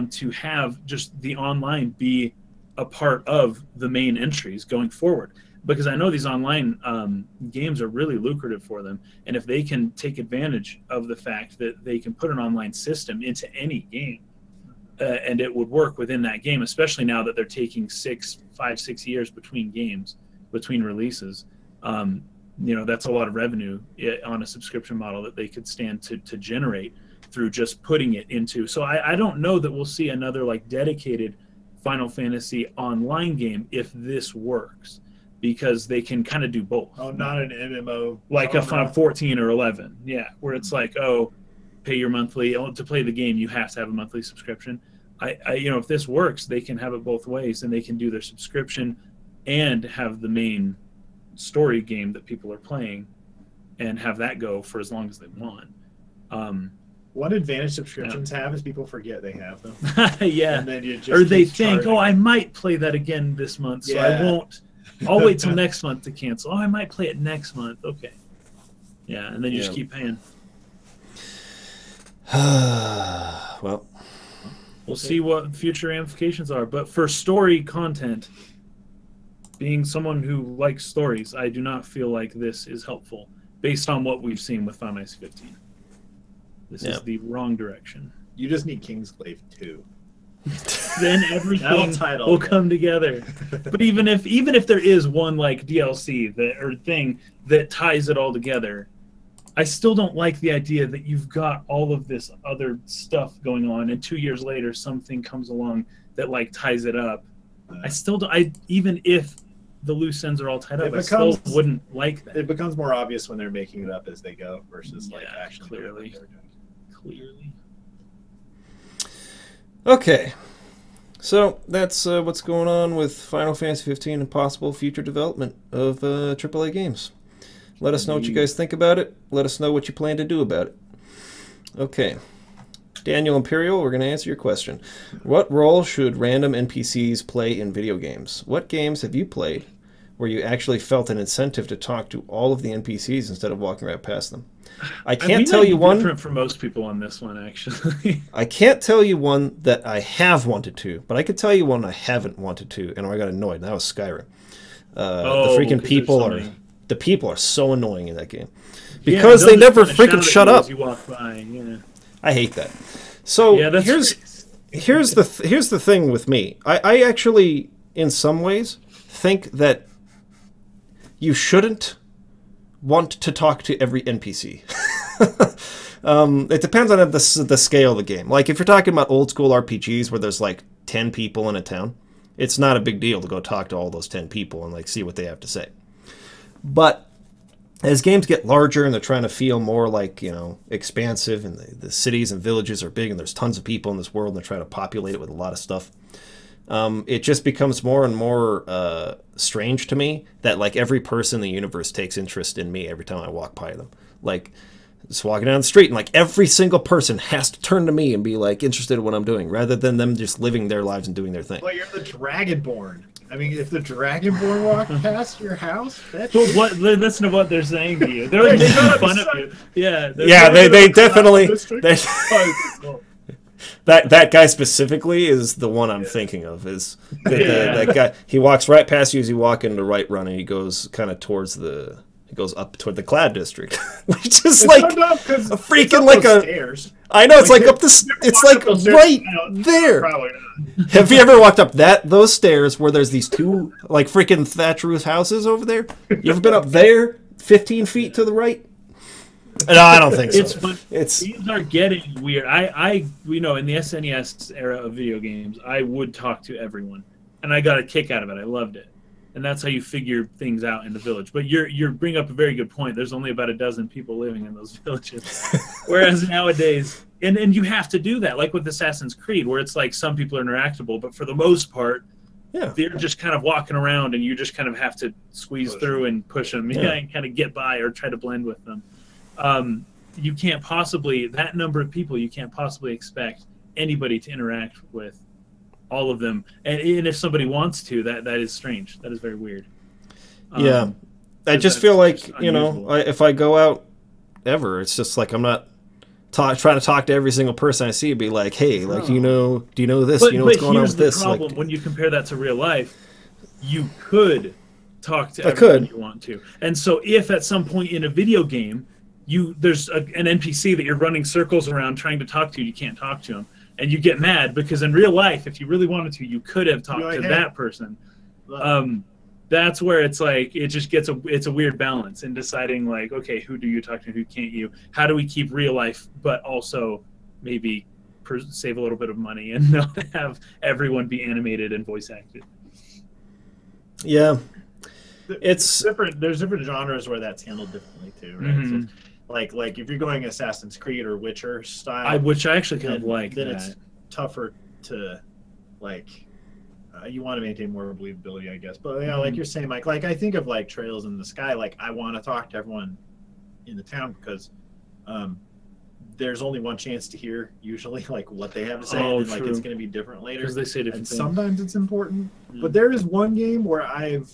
to have just the online be a part of the main entries going forward. Because I know these online games are really lucrative for them. And if they can take advantage of the fact that they can put an online system into any game, and it would work within that game, especially now that they're taking 5-6 years between games, between releases, that's a lot of revenue on a subscription model that they could stand to generate through just putting it into. So I don't know that we'll see another like dedicated Final Fantasy online game if this works, because they can kind of do both. Oh, not an MMO. Like a Final 14 or 11. Yeah, where it's like, oh, pay your monthly. To play the game, you have to have a monthly subscription. If this works, they can have it both ways, and they can do their subscription and have the main story game that people are playing, and have that go for as long as they want. One advantage subscriptions have is people forget they have them. Yeah. And then you just or they keep think, charging. oh, I might play that again this month, so I won't. I'll wait till next month to cancel. Oh, I might play it next month. Okay. Yeah, and then you just keep paying. Well, we'll see what future ramifications are. But for story content, being someone who likes stories, I do not feel like this is helpful based on what we've seen with Final Fantasy 15. This is the wrong direction. You just need Kingsglaive 2. Then everything will come together. But even if there is one like DLC or thing that ties it all together, I still don't like the idea that you've got all of this other stuff going on, and 2 years later something comes along that like ties it up. I still don't. Even if the loose ends are all tied up, I still wouldn't like that. It becomes more obvious when they're making it up as they go versus like actually clearly. Okay, so that's what's going on with Final Fantasy 15 and possible future development of AAA games. Let us know what you guys think about it. Let us know what you plan to do about it. Okay, Daniel Imperial, we're going to answer your question. What role should random NPCs play in video games? What games have you played where you actually felt an incentive to talk to all of the NPCs instead of walking right past them? I can't tell you one. Different for most people on this one, actually. I can't tell you one that I have wanted to, but I could tell you one I haven't wanted to, and I got annoyed. And that was Skyrim. The freaking people are so annoying in that game because they never freaking shut up. You walk by. Yeah. I hate that. So here's the thing with me. I actually, in some ways, think that you shouldn't want to talk to every NPC. It depends on the scale of the game. Like, if you're talking about old school RPGs where there's like 10 people in a town, it's not a big deal to go talk to all those 10 people and like see what they have to say. But as games get larger and they're trying to feel more like, expansive, and the cities and villages are big and there's tons of people in this world and they're trying to populate it with a lot of stuff, it just becomes more and more strange to me that like every person in the universe takes interest in me every time I walk by them. Like, just walking down the street and like every single person has to turn to me and be like interested in what I'm doing, rather than them just living their lives and doing their thing. Well, you're the Dragonborn. I mean, if the Dragonborn walk past your house, listen to what they're saying to you. They're like making fun of you. Yeah. They definitely. That guy specifically is the one I'm thinking of. Is that guy? He walks right past you as you walk into right run, and he goes kind of towards the. He goes up toward the Clad district, which is like a freaking like a. Stairs. I know, it's like up the. It's like right there. Probably not. Have you ever walked up those stairs where there's these two like freaking thatch roof houses over there? You ever been up there, 15 feet to the right? No, I don't think so. These are getting weird. I in the SNES era of video games, I would talk to everyone, and I got a kick out of it. I loved it, and that's how you figure things out in the village. But you bring up a very good point. There's only about a dozen people living in those villages, whereas nowadays, and you have to do that, like with Assassin's Creed, where it's like some people are interactable, but for the most part, they're just kind of walking around, and you just kind of have to squeeze through and push them, and kind of get by or try to blend with them. You can't possibly, that number of people, you can't possibly expect anybody to interact with all of them. And if somebody wants to, that is strange. That is very weird. I just feel like, if I go out ever, it's just like I'm not trying to talk to every single person I see and be like, hey, like, do you know this? Do you know what's going on with this? The problem, when you compare that to real life, you could talk to everyone you want to. And so if at some point in a video game, there's an NPC that you're running circles around trying to talk to, you can't talk to him, and you get mad because in real life, if you really wanted to, you could have talked to that person. That's where it's like it just gets it's a weird balance in deciding like, okay, who do you talk to, who can't you? How do we keep real life but also maybe save a little bit of money and not have everyone be animated and voice acted? Yeah, it's different. There's different genres where that's handled differently too, right? Mm-hmm. So like if you're going Assassin's Creed or Witcher style, which I actually kind of like, then it's tougher to like you want to maintain more believability, I guess. But yeah, like you're saying, Mike, like I think of like Trails in the Sky. Like I want to talk to everyone in the town because there's only one chance to hear usually like what they have to say, and like it's going to be different later. Because they say different things. Sometimes it's important, but there is one game where I've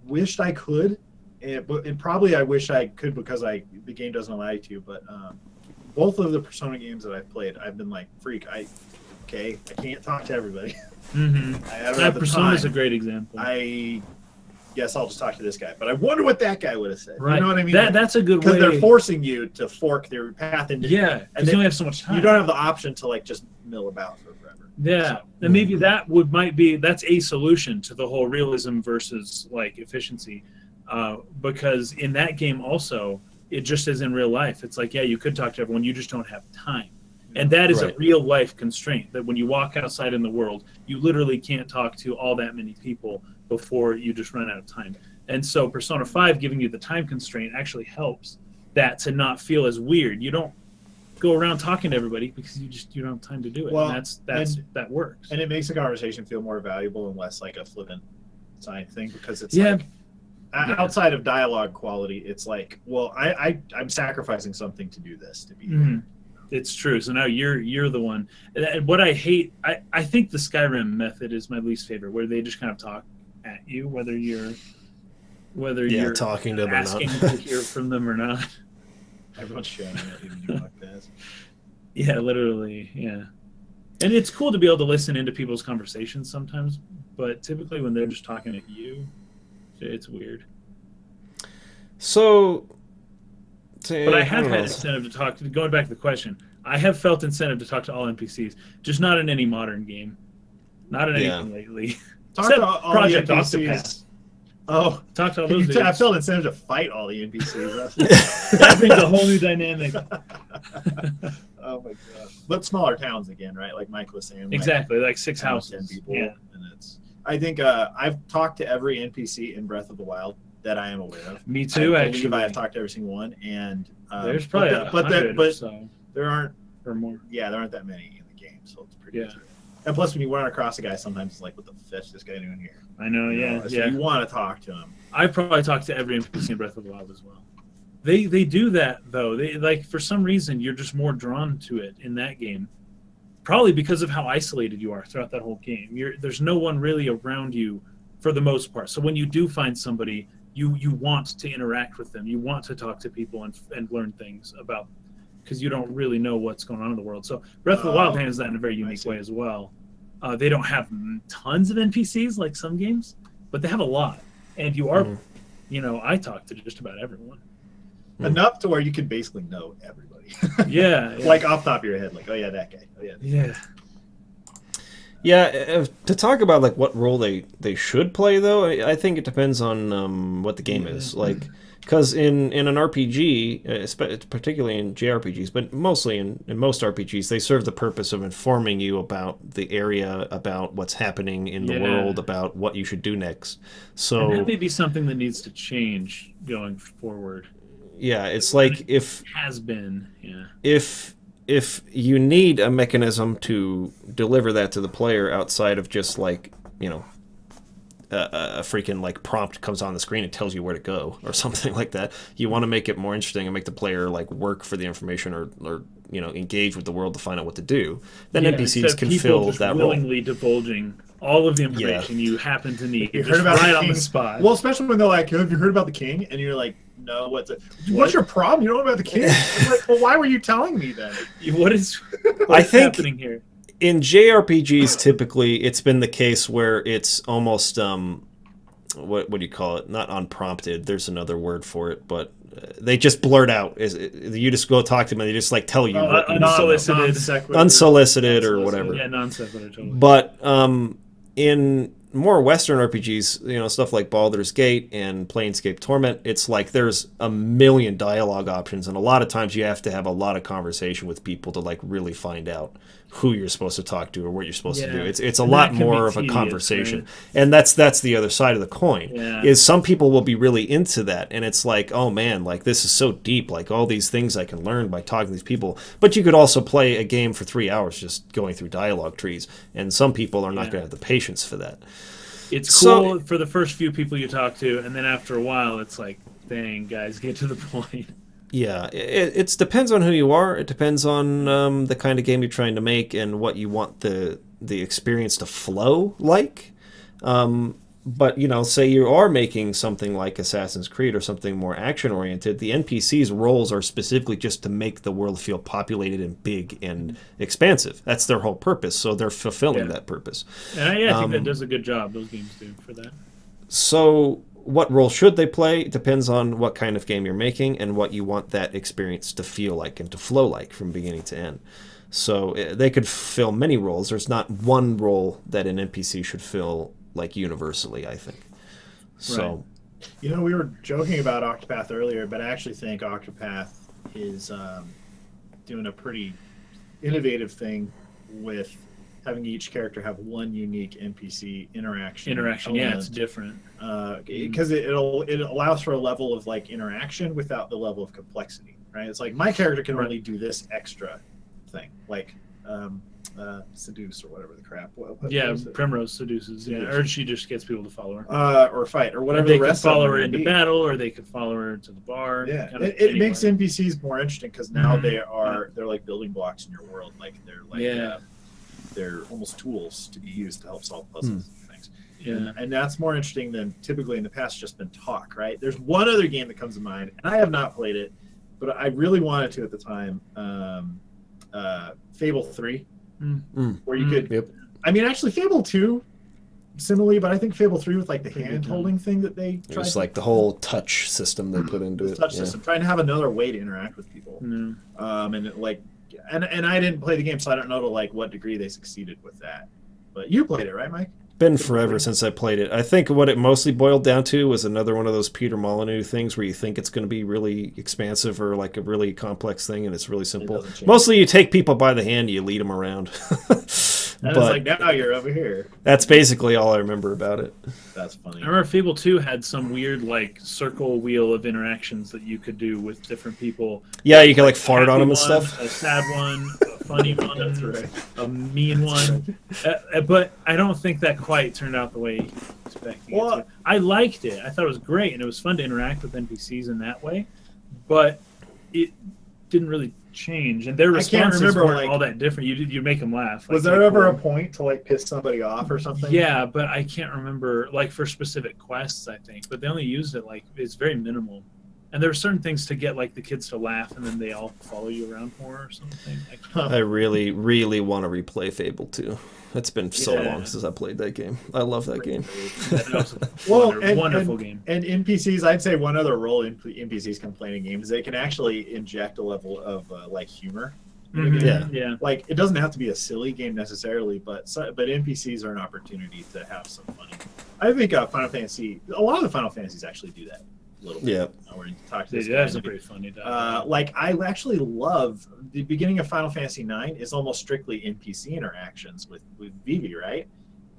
wished I could, and probably I wish I could because the game doesn't allow you to. But both of the Persona games that I've played, I've been like, freak, I can't talk to everybody. Persona is a great example. I guess I'll just talk to this guy, but I wonder what that guy would have said. Right. You know what I mean? That's a good way. Because they're forcing you to fork their path into. Yeah, because you only have so much time. You don't have the option to like just mill about for forever. Yeah, so, and maybe that's a solution to the whole realism versus like efficiency, because in that game also it just is in real life. It's like, yeah, you could talk to everyone, you just don't have time. And that is a real life constraint, that when you walk outside in the world, you literally can't talk to all that many people before you just run out of time. And so Persona 5 giving you the time constraint actually helps that to not feel as weird. You don't go around talking to everybody because you don't have time to do it. Well, and that works. And it makes the conversation feel more valuable and less like a flippant side thing, because it's like outside of dialogue quality, it's like, well, I'm sacrificing something to do this, to be here. It's true. So now you're the one. And what I hate, I think the Skyrim method is my least favorite, where they just kind of talk at you, whether you're talking to them asking to hear from them or not. Everyone's shouting at you when you walk past. Yeah, literally. Yeah, and it's cool to be able to listen into people's conversations sometimes, but typically when they're just talking at you, it's weird. So. But I have had incentive to talk. Going back to the question, I have felt incentive to talk to all NPCs, just not in any modern game, not in anything lately. Talk to all Project the NPCs. Octopath. Oh, talk to all those dudes. I felt incentive to fight all the NPCs. That brings a whole new dynamic. Oh my gosh! But smaller towns again, right? Like Mike was saying. Exactly, like 6 houses. 10 people. Yeah. And I think I've talked to every NPC in Breath of the Wild that I am aware of. Me too, actually. I have talked to every single one, and there's probably there aren't or more. Yeah, there aren't that many in the game, so it's pretty easy. And plus, when you run across a guy, sometimes it's like, what the fetch is this guy doing here? I know, So you want to talk to him. I probably talked to every NPC in Breath of the Wild as well. They do that though. They like, for some reason you're just more drawn to it in that game. Probably because of how isolated you are throughout that whole game. There's no one really around you for the most part. So when you do find somebody, you want to interact with them. You want to talk to people and learn things about, because you don't really know what's going on in the world. So Breath of the Wild handles that in a very unique way as well. They don't have tons of NPCs like some games, but they have a lot. And you are, I talk to just about everyone. Enough to where you can basically know everybody. Yeah. Like off the top of your head, like, oh yeah, that guy. Oh yeah. Yeah. Yeah, to talk about like what role they should play though, I think it depends on what the game is. Like, because in an RPG, particularly in JRPGs, but mostly in most RPGs, they serve the purpose of informing you about the area, about what's happening in the world, about what you should do next. So and that may be something that needs to change going forward. Yeah, it's like if you need a mechanism to deliver that to the player outside of just like, a freaking like prompt comes on the screen and tells you where to go or something like that, you want to make it more interesting and make the player like work for the information or engage with the world to find out what to do. Then NPCs can fill that role. Willingly divulging all of the information you happen to need. You heard about right on the spot. Well, especially when they're like, have you heard about the king? And you're like, no, what's your problem? You don't know about the king? I'm like, well, why were you telling me then? What's happening here? In JRPGs, typically, it's been the case where it's almost, what do you call it? Not unprompted. There's another word for it, but they just blurt out. You just go talk to them and they just like tell you. Unsolicited or whatever. Yeah, non-sequitur, totally. But in more Western RPGs, you know, stuff like Baldur's Gate and Planescape Torment, it's like there's a million dialogue options, and a lot of times you have to have a lot of conversation with people to like really find out who you're supposed to talk to or what you're supposed to do. It's a lot more of a conversation, right? And that's the other side of the coin. Is some people will be really into that, and it's like, oh man, like this is so deep, like all these things I can learn by talking to these people. But you could also play a game for 3 hours just going through dialogue trees, and some people are not going to have the patience for that. It's cool for the first few people you talk to, and then after a while it's like, dang guys, get to the point. Yeah, it depends on who you are. It depends on the kind of game you're trying to make and what you want the experience to flow like. But, you know, say you are making something like Assassin's Creed or something more action-oriented, the NPCs' roles are specifically just to make the world feel populated and big and expansive. That's their whole purpose, so they're fulfilling that purpose. And I think that does a good job, those games do, for that. So what role should they play? It depends on what kind of game you're making and what you want that experience to feel like and to flow like from beginning to end. So they could fill many roles. There's not one role that an NPC should fill like universally, I think. So, right. You know, we were joking about Octopath earlier, but I actually think Octopath is doing a pretty innovative thing with having each character have one unique NPC interaction. Yeah, it's different. Because it allows for a level of like interaction without the level of complexity, right? It's like my character can really do this extra thing, like seduce or whatever the crap. What Primrose seduces. Yeah, or she just gets people to follow her. Or fight, or whatever. Or they the rest could follow her into into battle, or they could follow her to the bar. Yeah, it makes NPCs more interesting because now they're like building blocks in your world. Like they're like they're almost tools to be used to help solve puzzles and things. Yeah, and that's more interesting than typically in the past just been talk. Right? There's one other game that comes to mind, and I have not played it, but I really wanted to at the time. Fable 3. Where you could, I mean, actually, Fable 2, similarly, but I think Fable 3 with like the hand-holding thing that they tried. It's like the whole touch system they put into it. Touch system, trying to have another way to interact with people. And I didn't play the game, so I don't know to like what degree they succeeded with that. But you played it, right, Mike? Been forever since I played it. I think what it mostly boiled down to was another one of those Peter Molyneux things where you think it's going to be really expansive or like a really complex thing, and it's really simple. Mostly you take people by the hand and you lead them around. And it's like, now you're over here. That's basically all I remember about it. That's funny. I remember Fable 2 had some weird like circle wheel of interactions that you could do with different people. Yeah, you could like fart on them and stuff. A sad one, a funny one, That's right. a mean one. But I don't think that quite turned out the way you expected it to. I liked it. I thought it was great, and it was fun to interact with NPCs in that way. But it didn't really change, and their responses weren't all that different. You make them laugh. Was there ever a point to like piss somebody off or something? Yeah, but I can't remember, like for specific quests, I think. But they only used it like it's very minimal. And there are certain things to get like the kids to laugh, and then they all follow you around more or something. I really, really want to replay Fable 2. It's been so long since I played that game. I love that game. Wonderful game. And NPCs, I'd say one other role NPCs can play in games is they can actually inject a level of like humor. Yeah. Like it doesn't have to be a silly game necessarily, but NPCs are an opportunity to have some funny. I think Final Fantasy, a lot of the Final Fantasies actually do that. Little bit. Yeah, where you talk to this guy. Pretty funny. Like I actually love the beginning of Final Fantasy IX is almost strictly NPC interactions with Vivi, right?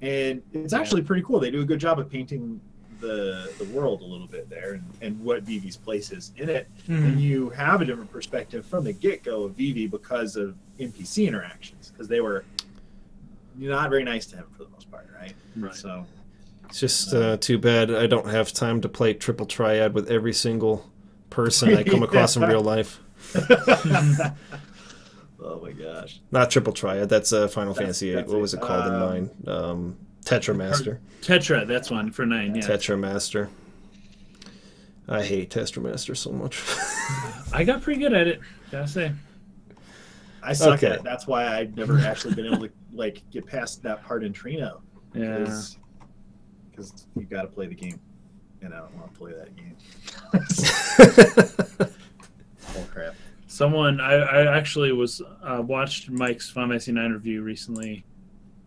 And it's actually pretty cool. They do a good job of painting the world a little bit there and what Vivi's place is in it. And you have a different perspective from the get-go of Vivi because of NPC interactions, because they were not very nice to him for the most part, right? Right. So. It's just too bad I don't have time to play Triple Triad with every single person I come across in real life. Oh my gosh. Not Triple Triad, that's Final Fantasy VIII. What was it called in 9? Tetra Master. Tetra, that's one for 9, yeah. Tetra Master. I hate Tetra Master so much. I got pretty good at it, gotta say. I suck at it. That's why I've never actually been able to like get past that part in Trino. Yeah. Because you got to play the game, and I don't want to play that game. Oh crap! I actually was watched Mike's Final Fantasy IX review recently,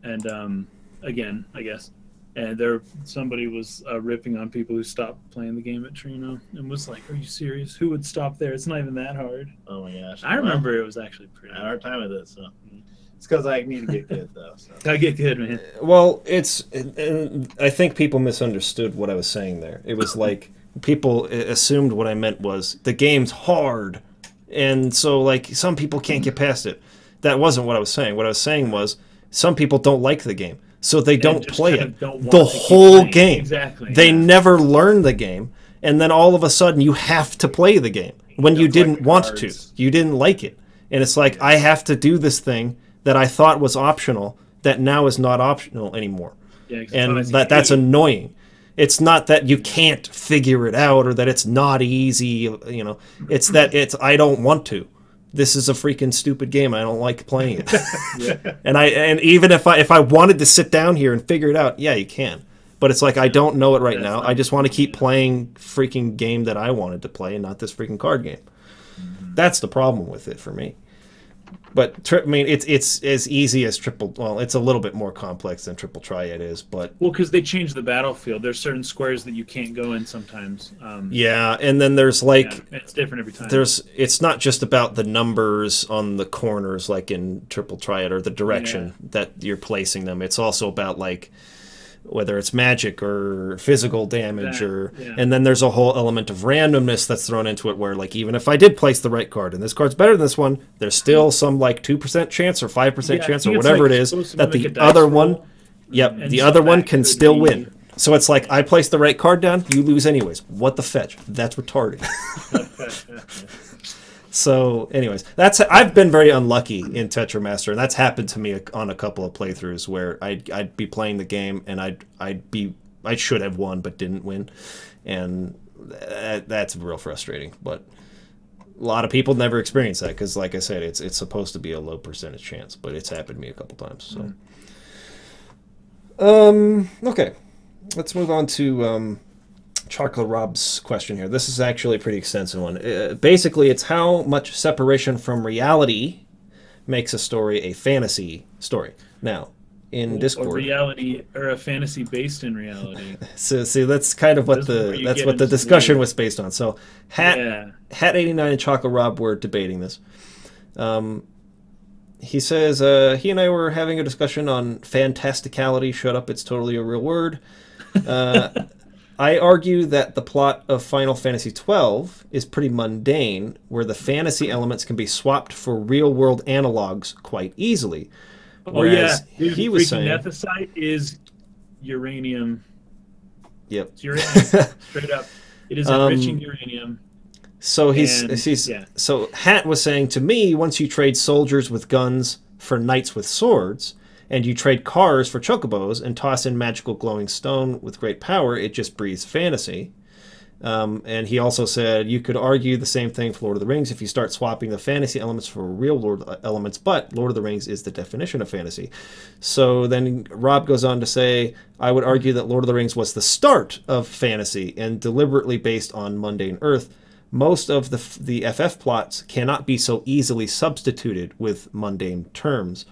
and again, I guess, And somebody was ripping on people who stopped playing the game at Trino and was like, "Are you serious? Who would stop there? It's not even that hard." Oh my gosh! I remember it was actually pretty. I had a hard time with it, so it's because I need to get good though. So. I get good, man. Well, I think people misunderstood what I was saying there. It was like people assumed what I meant was the game's hard, and so like some people can't get past it. That wasn't what I was saying. What I was saying was some people don't like the game. So they don't play it the whole game. Exactly. They never learn the game, and then all of a sudden you have to play the game when you didn't want to. You didn't like it, and it's like I have to do this thing that I thought was optional that now is not optional anymore, and that's annoying. It's not that you can't figure it out or that it's not easy. You know, it's that I don't want to. This is a freaking stupid game. I don't like playing it. Yeah. And even if I wanted to sit down here and figure it out, yeah, you can. But it's like I don't know it right now. I just want to keep playing freaking game that I wanted to play and not this freaking card game. That's the problem with it for me. But I mean, it's as easy as triple. Well, it's a little bit more complex than Triple Triad is, but because they changed the battlefield. There's certain squares that you can't go in sometimes. Yeah, and then there's like it's different every time. It's not just about the numbers on the corners like in Triple Triad or the direction that you're placing them. It's also about like whether it's magic or physical damage and then there's a whole element of randomness that's thrown into it where like even if I did place the right card and this card's better than this one, there's still some like 2% chance or 5% chance or whatever it is that the other one the other one can still win. So it's like I place the right card down, you lose anyways. What the fetch? That's retarded. So, anyways, I've been very unlucky in Tetramaster, and that's happened to me on a couple of playthroughs where I'd be playing the game and I should have won but didn't win, and that's real frustrating. But a lot of people never experience that because, like I said, it's supposed to be a low percentage chance, but it's happened to me a couple times. So, okay, let's move on to. Chocolate Rob's question here. This is actually a pretty extensive one. Basically, it's how much separation from reality makes a story a fantasy story. Now, in Discord, or reality or a fantasy based in reality. So, see, that's kind of what the discussion was based on. So, Hat 89 and Chocolate Rob were debating this. He says he and I were having a discussion on fantasticality. Shut up! It's totally a real word. I argue that the plot of Final Fantasy XII is pretty mundane, where the fantasy elements can be swapped for real-world analogs quite easily. Whereas Dude, he was saying, Nethicite is uranium. Yep. It's uranium. Straight up, it is enriching uranium. So so Hat was saying to me, once you trade soldiers with guns for knights with swords, and you trade cars for chocobos and toss in magical glowing stone with great power, it just breathes fantasy. And he also said you could argue the same thing for Lord of the Rings if you start swapping the fantasy elements for real world elements, but Lord of the Rings is the definition of fantasy. So then Rob goes on to say, I would argue that Lord of the Rings was the start of fantasy and deliberately based on mundane earth. Most of the FF plots cannot be so easily substituted with mundane terms.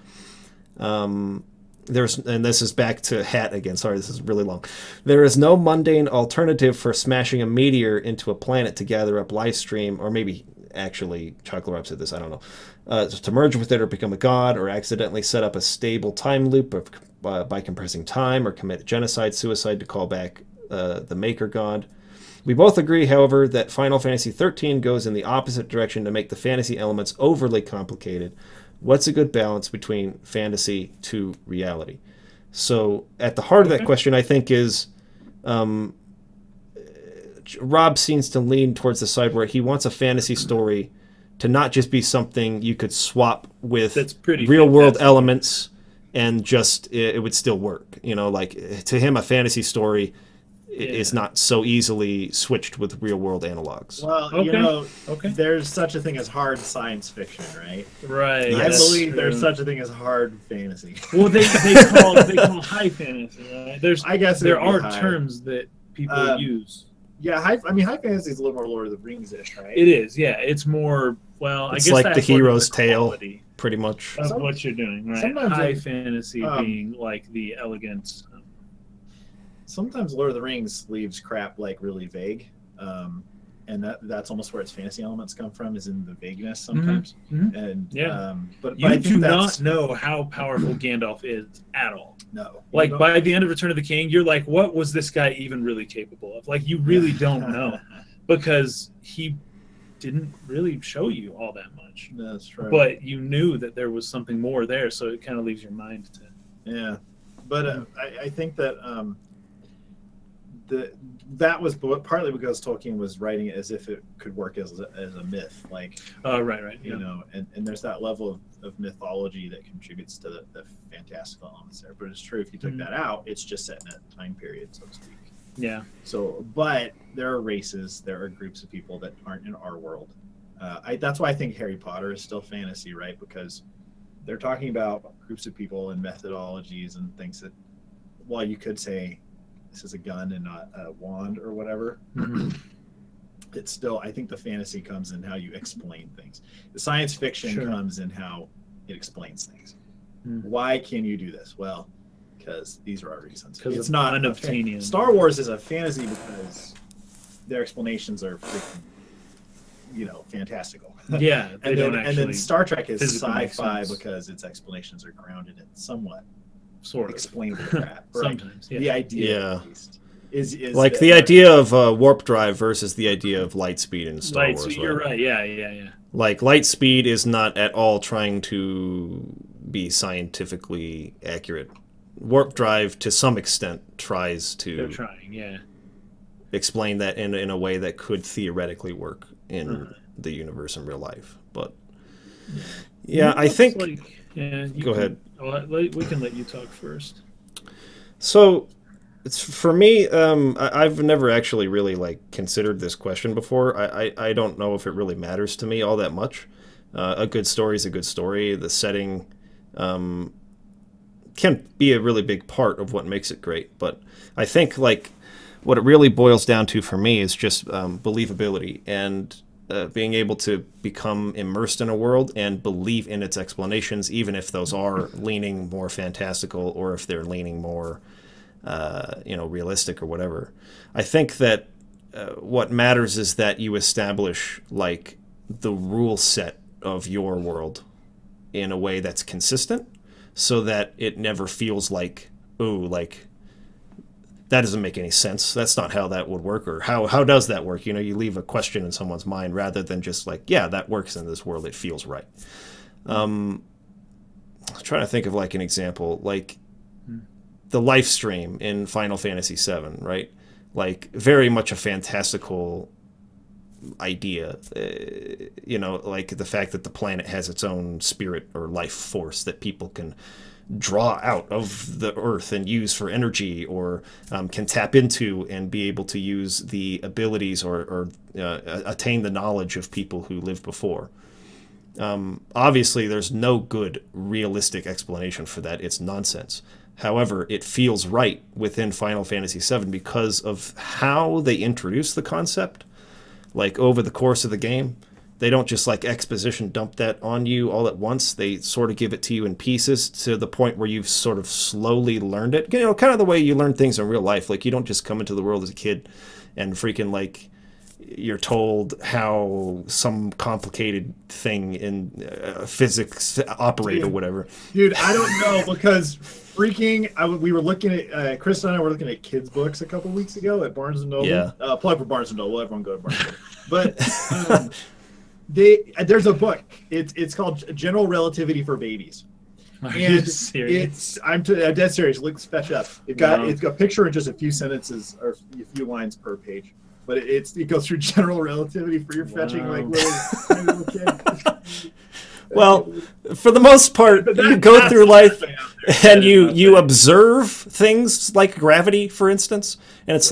And this is back to Hat again. Sorry, this is really long. There is no mundane alternative for smashing a meteor into a planet to gather up life stream, or maybe actually Chocolate Rob said this, I don't know, to merge with it or become a god, or accidentally set up a stable time loop by compressing time, or commit genocide, suicide to call back the maker god. We both agree, however, that Final Fantasy XIII goes in the opposite direction to make the fantasy elements overly complicated. What's a good balance between fantasy to reality? So at the heart of that question, I think, is Rob seems to lean towards the side where he wants a fantasy story to not just be something you could swap with real-world elements and just it would still work. You know, like to him, a fantasy story is not so easily switched with real-world analogs. Well, you know, there's such a thing as hard science fiction, right? Right. I believe there's such a thing as hard fantasy. Well, they call high fantasy, right? I guess there are terms that people use. Yeah, high fantasy is a little more Lord of the Rings-ish, right? It is, yeah. It's more, well, it's I guess like the hero's tale, pretty much. Of what you're doing, right? High fantasy being like the elegance. sometimes Lord of the Rings leaves crap like really vague. And that's almost where its fantasy elements come from, is in the vagueness sometimes. And but you I think do that's, not know how powerful Gandalf is at all. No. Like by the end of Return of the King, you're like, what was this guy even really capable of? Like, you really don't know, because he didn't really show you all that much. That's true. But you knew that there was something more there, so it kind of leaves your mind to. Yeah, but I think that that was partly because Tolkien was writing it as if it could work as a myth, like right, you know, and there's that level of mythology that contributes to the fantastical elements there. But it's true, if you took that out, it's just set in a time period, so to speak. Yeah. So, but there are races, there are groups of people that aren't in our world. That's why I think Harry Potter is still fantasy, right? Because they're talking about groups of people and methodologies and things that, while you could say this is a gun and not a wand or whatever, it's still, I think the fantasy comes in how you explain things. The science fiction comes in how it explains things. Why can you do this? Well, because these are our reasons. It's not unobtainium. Star Wars is a fantasy because their explanations are freaking, you know, fantastical. Yeah, and then Star Trek is sci-fi because its explanations are grounded in somewhat sort of explainable crap. Right? Sometimes, the idea at least is like the idea of warp drive versus the idea of light speed in Star Wars. Right? You're right. Yeah. Like light speed is not at all trying to be scientifically accurate. Warp drive, to some extent, tries to. They're trying, explain that in a way that could theoretically work in the universe in real life. But I think. Go ahead. We can let you talk first. So, it's for me. I've never actually really considered this question before. I don't know if it really matters to me all that much. A good story is a good story. The setting can be a really big part of what makes it great. But I think what it really boils down to for me is just believability and being able to become immersed in a world and believe in its explanations, even if those are leaning more fantastical or if they're leaning more, realistic or whatever. I think that what matters is that you establish the rule set of your world in a way that's consistent, so that it never feels like, that doesn't make any sense. That's not how that would work, or how does that work? You know, you leave a question in someone's mind rather than just that works in this world. It feels right. I'm trying to think of an example, the life stream in Final Fantasy VII, right? Very much a fantastical idea, the fact that the planet has its own spirit or life force that people can draw out of the earth and use for energy, or can tap into and be able to use the abilities or attain the knowledge of people who lived before. Obviously, there's no good realistic explanation for that. It's nonsense. However, it feels right within Final Fantasy VII because of how they introduce the concept. Over the course of the game, they don't just exposition dump that on you all at once. They sort of give it to you in pieces to the point where you've sort of slowly learned it. You know, kind of the way you learn things in real life. You don't just come into the world as a kid and freaking you're told how some complicated thing in physics operate or whatever. Dude, I don't know, because we were looking at, Chris and I were looking at kids' books a couple weeks ago at Barnes & Noble. Yeah. Plug for Barnes & Noble. Everyone go to Barnes & Noble. But there's a book. It's called General Relativity for Babies. Are you serious? I'm dead serious. Fetch up. It's got a picture and just a few sentences or a few lines per page. But it goes through general relativity for your fetching little kid. Well, for the most part, you go through life and you observe things like gravity, for instance, and it's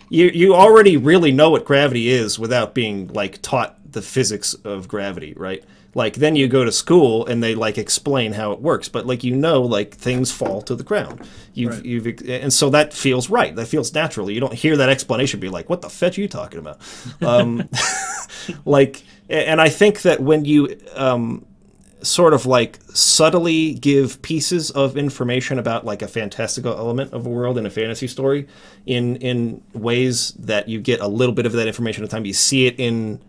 you already really know what gravity is without being taught the physics of gravity, right? Then you go to school and they explain how it works, but things fall to the ground. And so that feels right. That feels natural. You don't hear that explanation be what the fetch are you talking about? And I think that when you sort of like subtly give pieces of information about like a fantastical element of a world in a fantasy story in ways that you get a little bit of that information at a time. You see it in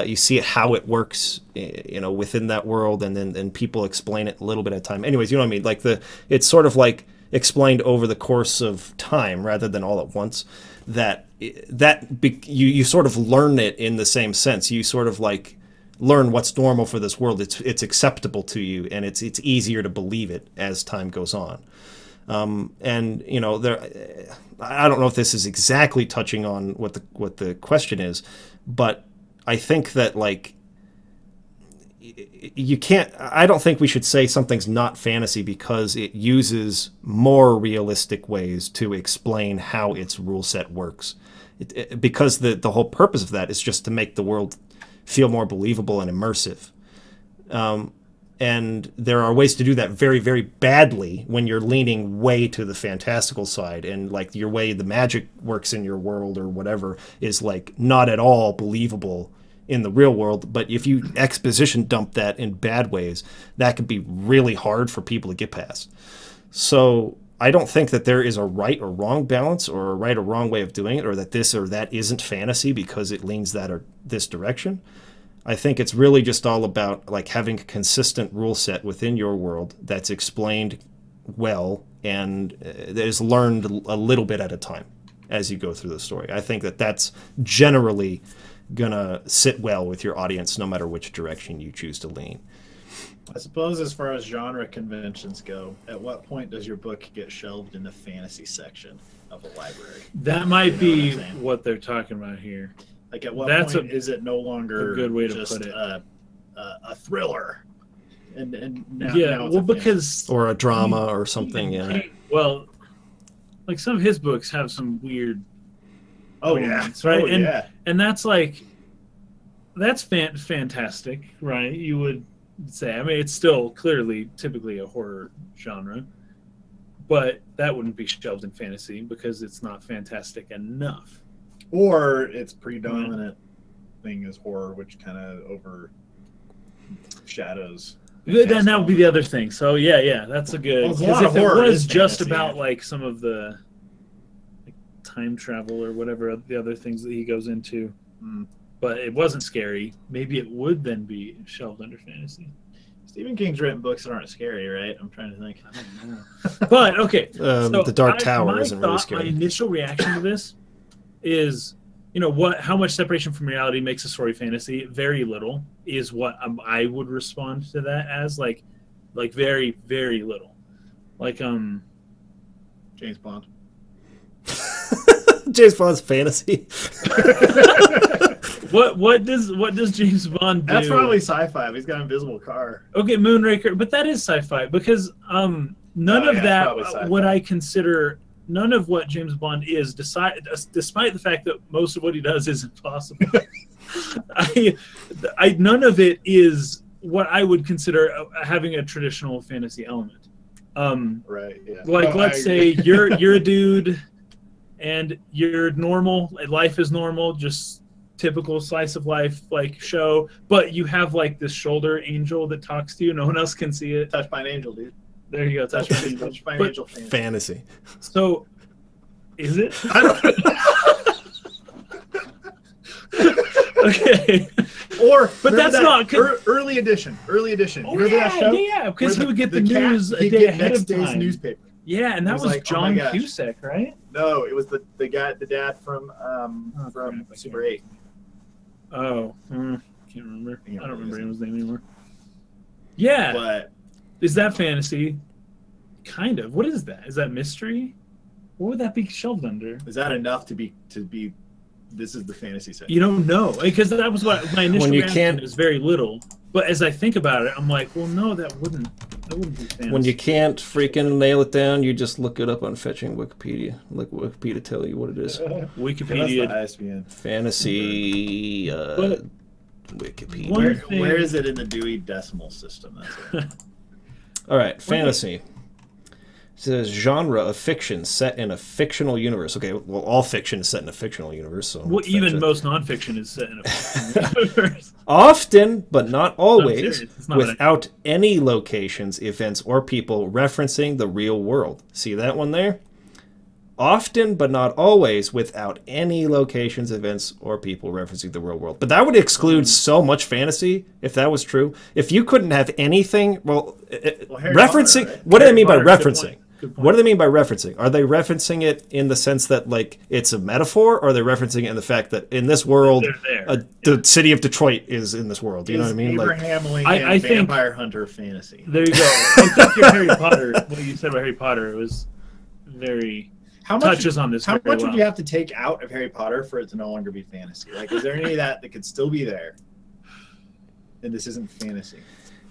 you see it how it works, you know, within that world, and then people explain it a little bit at a time. Anyways, you know what I mean? Like it's sort of like explained over the course of time rather than all at once. You sort of learn it in the same sense. You sort of like learn what's normal for this world. It's acceptable to you, and it's easier to believe it as time goes on. And you know, I don't know if this is exactly touching on what the question is, but I think that like you can't. I don't think we should say something's not fantasy because it uses more realistic ways to explain how its rule set works. Because the whole purpose of that is just to make the world feel more believable and immersive. And there are ways to do that very, very badly when you're leaning way to the fantastical side, and like your way the magic works in your world or whatever is like not at all believable in the real world. But if you exposition dump that in bad ways, that could be really hard for people to get past. So I don't think that there is a right or wrong balance or a right or wrong way of doing it, or that this or that isn't fantasy because it leans that or this direction. I think it's really just all about like having a consistent rule set within your world that's explained well and that is learned a little bit at a time as you go through the story. I think that that's generally gonna sit well with your audience no matter which direction you choose to lean. I suppose as far as genre conventions go, at what point does your book get shelved in the fantasy section of a library? That might be what they're talking about here. Like at what point is it no longer a good way just to put it. A thriller? And now, yeah, now it's well, a because or a drama or something. Yeah. Well, like some of his books have some weird. Oh moments, yeah, right? Oh, and yeah. and that's like, that's fantastic, right? You would say. I mean, it's still clearly typically a horror genre, but that wouldn't be shelved in fantasy because it's not fantastic enough. Or its predominant thing is horror, which kind of overshadows. Then that would be the other thing. So yeah, that's a good. Well, Because if it was just fantasy, about like some of the like time travel or whatever the other things that he goes into, but it wasn't scary, maybe it would then be shelved under fantasy. Stephen King's written books that aren't scary, right? I'm trying to think. I don't know. But okay, so The Dark Tower isn't really scary. My initial reaction to this is, you know, how much separation from reality makes a story fantasy? Very little is what I would respond to that as, like very, very little. Like James Bond. James Bond's fantasy. What does James Bond do? That's probably sci-fi. He's got an invisible car. Okay, Moonraker, but that is sci-fi because none of that what I consider. None of what James Bond is, despite the fact that most of what he does is impossible. None of it is what I would consider having a traditional fantasy element. Right. Yeah. Like, let's say you're a dude, and you're normal. Life is normal, just typical slice of life like show. But you have like this shoulder angel that talks to you. No one else can see it. Touched by an angel, dude. There you go. Touched by an angel. Fantasy. So, is it? I don't Okay. But that's not early edition. Early edition. Oh, you remember that show? Yeah, because he would get the news a day ahead of time. Newspaper. Yeah, and that was like, John Cusack, right? No, it was the dad from Super 8. Oh, can't remember. I don't remember his name anymore. Yeah, but is that fantasy? Kind of. What is that? Is that mystery? What would that be shelved under? Is that enough to be? This is the fantasy section. You don't know, because that was what my initial reaction is. Very little, but as I think about it, I'm like, well, no, that wouldn't be fantasy. When you can't freaking nail it down, you just look it up on fetching Wikipedia. Let Wikipedia tell you what it is. Wikipedia. That's the ISBN. Fantasy. Wikipedia. Where is it in the Dewey Decimal System? That's it. All right, fantasy. says genre of fiction set in a fictional universe. Okay, well, all fiction is set in a fictional universe. So well, even most nonfiction is set in a fictional universe. Often, but not always, not without any locations, events, or people referencing the real world. See that one there? Often, but not always, without any locations, events, or people referencing the real world. But that would exclude so much fantasy, if that was true. If you couldn't have anything, referencing... Potter, right? What do they mean by Potter, good referencing? point. What do they mean by referencing? Are they referencing it in the sense that, like, it's a metaphor, or are they referencing it in the fact that in this world, the city of Detroit is in this world? You know what I mean? Abraham Lincoln I think, vampire hunter fantasy. There you go. I think your Harry Potter, what you said about Harry Potter, it was very... touches on this. How much would you have to take out of Harry Potter for it to no longer be fantasy? Like, is there any of that could still be there? And this isn't fantasy.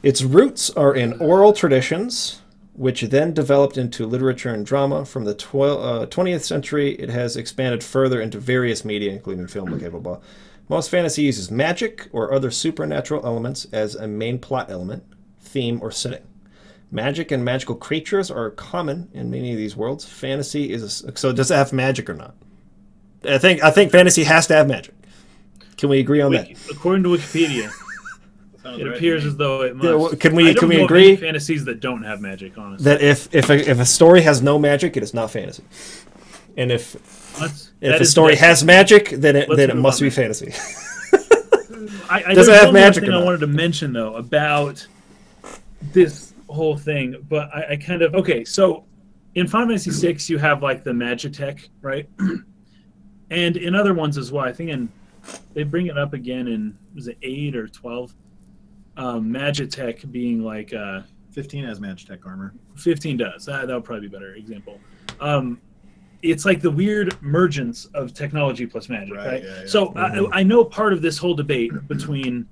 Its roots are in oral traditions, which then developed into literature and drama. From the 20th century, it has expanded further into various media, including film, blah, blah, blah. Most fantasy uses magic or other supernatural elements as a main plot element, theme, or setting. Magic and magical creatures are common in many of these worlds. Fantasy is so does it have magic or not? I think fantasy has to have magic. Can we agree on that? According to Wikipedia, it appears as though it must. Can we agree? Fantasies that don't have magic, honestly. That if a story has no magic, it is not fantasy. And if a story has magic, then it must be fantasy. Does it have magic? Thing I wanted to mention though about this whole thing, but I kind of so in Final Fantasy VI you have like the Magitech, right? And in other ones as well. I think they bring it up again in, was it 8 or 12? Magitech being like 15 has Magitech armor. 15 does. That would probably be a better example. It's like the weird mergence of technology plus magic, right? Yeah. So I know part of this whole debate between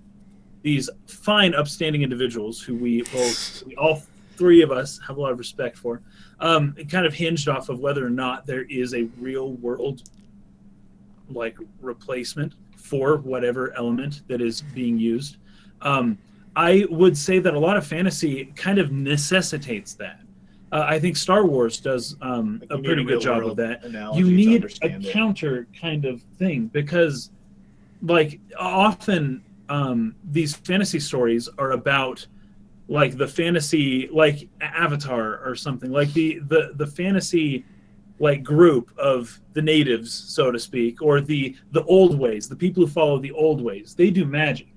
these fine, upstanding individuals who we all three of us have a lot of respect for, it kind of hinged off of whether or not there is a real world like replacement for whatever element that is being used. I would say that a lot of fantasy kind of necessitates that. I think Star Wars does a pretty good job of that. You need a counter kind of thing because, like, often these fantasy stories are about like the fantasy, like Avatar or something, like the fantasy like group of the natives, so to speak, or the old ways, the people who follow the old ways. They do magic,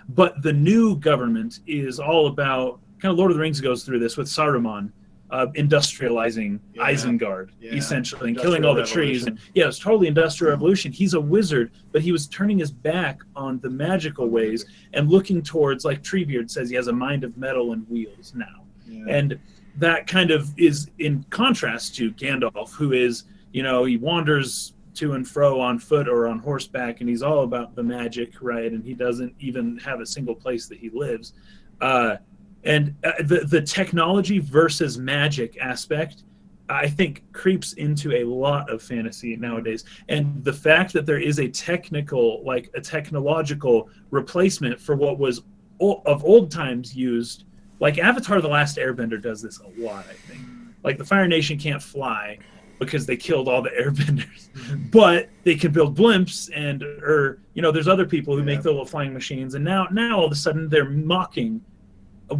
but the new government is all about, kind of Lord of the Rings goes through this with Saruman. Industrializing Isengard, essentially, and killing all the trees. And, it's totally industrial revolution. He's a wizard, but he was turning his back on the magical ways and looking towards, like Treebeard says, he has a mind of metal and wheels now. And that kind of is in contrast to Gandalf, who is, he wanders to and fro on foot or on horseback, and he's all about the magic, right? And he doesn't even have a single place that he lives. And the technology versus magic aspect, I think, creeps into a lot of fantasy nowadays. And the fact that there is a technological replacement for what was of old times used, like Avatar: The Last Airbender does this a lot, I think. Like the Fire Nation can't fly because they killed all the airbenders, but they can build blimps there's other people who make the little flying machines. And now all of a sudden they're mocking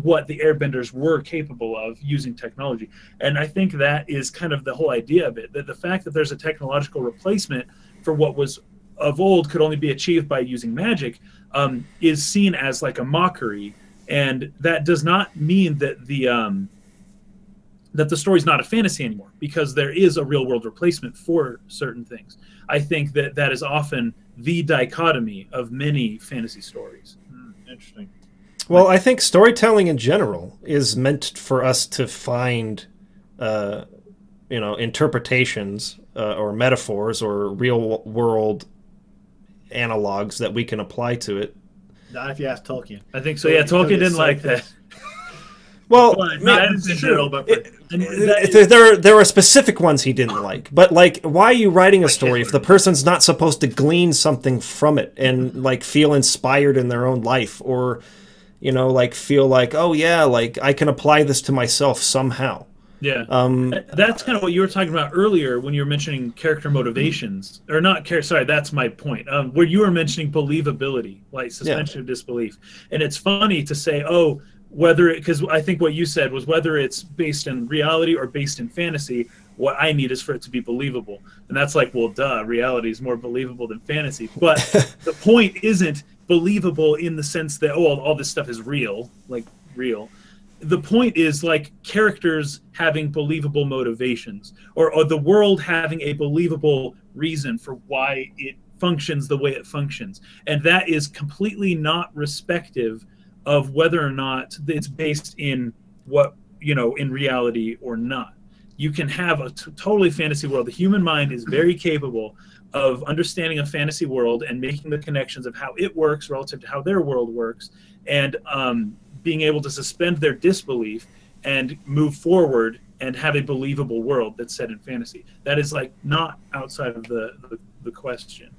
what the airbenders were capable of using technology. And I think that is kind of the whole idea of it, that the fact that there's a technological replacement for what was of old could only be achieved by using magic is seen as like a mockery. And that does not mean that the story's not a fantasy anymore, because there is a real world replacement for certain things. I think that is often the dichotomy of many fantasy stories. Interesting. Well, I think storytelling in general is meant for us to find, interpretations or metaphors or real world analogs that we can apply to it. Not if you ask Tolkien. I think so. Yeah, Tolkien didn't like that. Well, there are specific ones he didn't like. But like, why are you writing a story if the person's not supposed to glean something from it and like feel inspired in their own life, or feel like, oh yeah, like I can apply this to myself somehow. Yeah, that's kind of what you were talking about earlier when you were mentioning character motivations, or not. Sorry, that's my point. Where you were mentioning believability, like suspension of disbelief, and it's funny to say, oh, whether because I think what you said was whether it's based in reality or based in fantasy. What I need is for it to be believable, and that's like, well, duh, reality is more believable than fantasy. But the point isn't believable in the sense that all this stuff is real, like real. The point is like characters having believable motivations, or the world having a believable reason for why it functions the way it functions, and that is completely not respective of whether or not it's based in what in reality or not. You can have a totally fantasy world. The human mind is very capable of understanding a fantasy world and making the connections of how it works relative to how their world works, and being able to suspend their disbelief and move forward and have a believable world that's set in fantasy. That is like not outside of the question.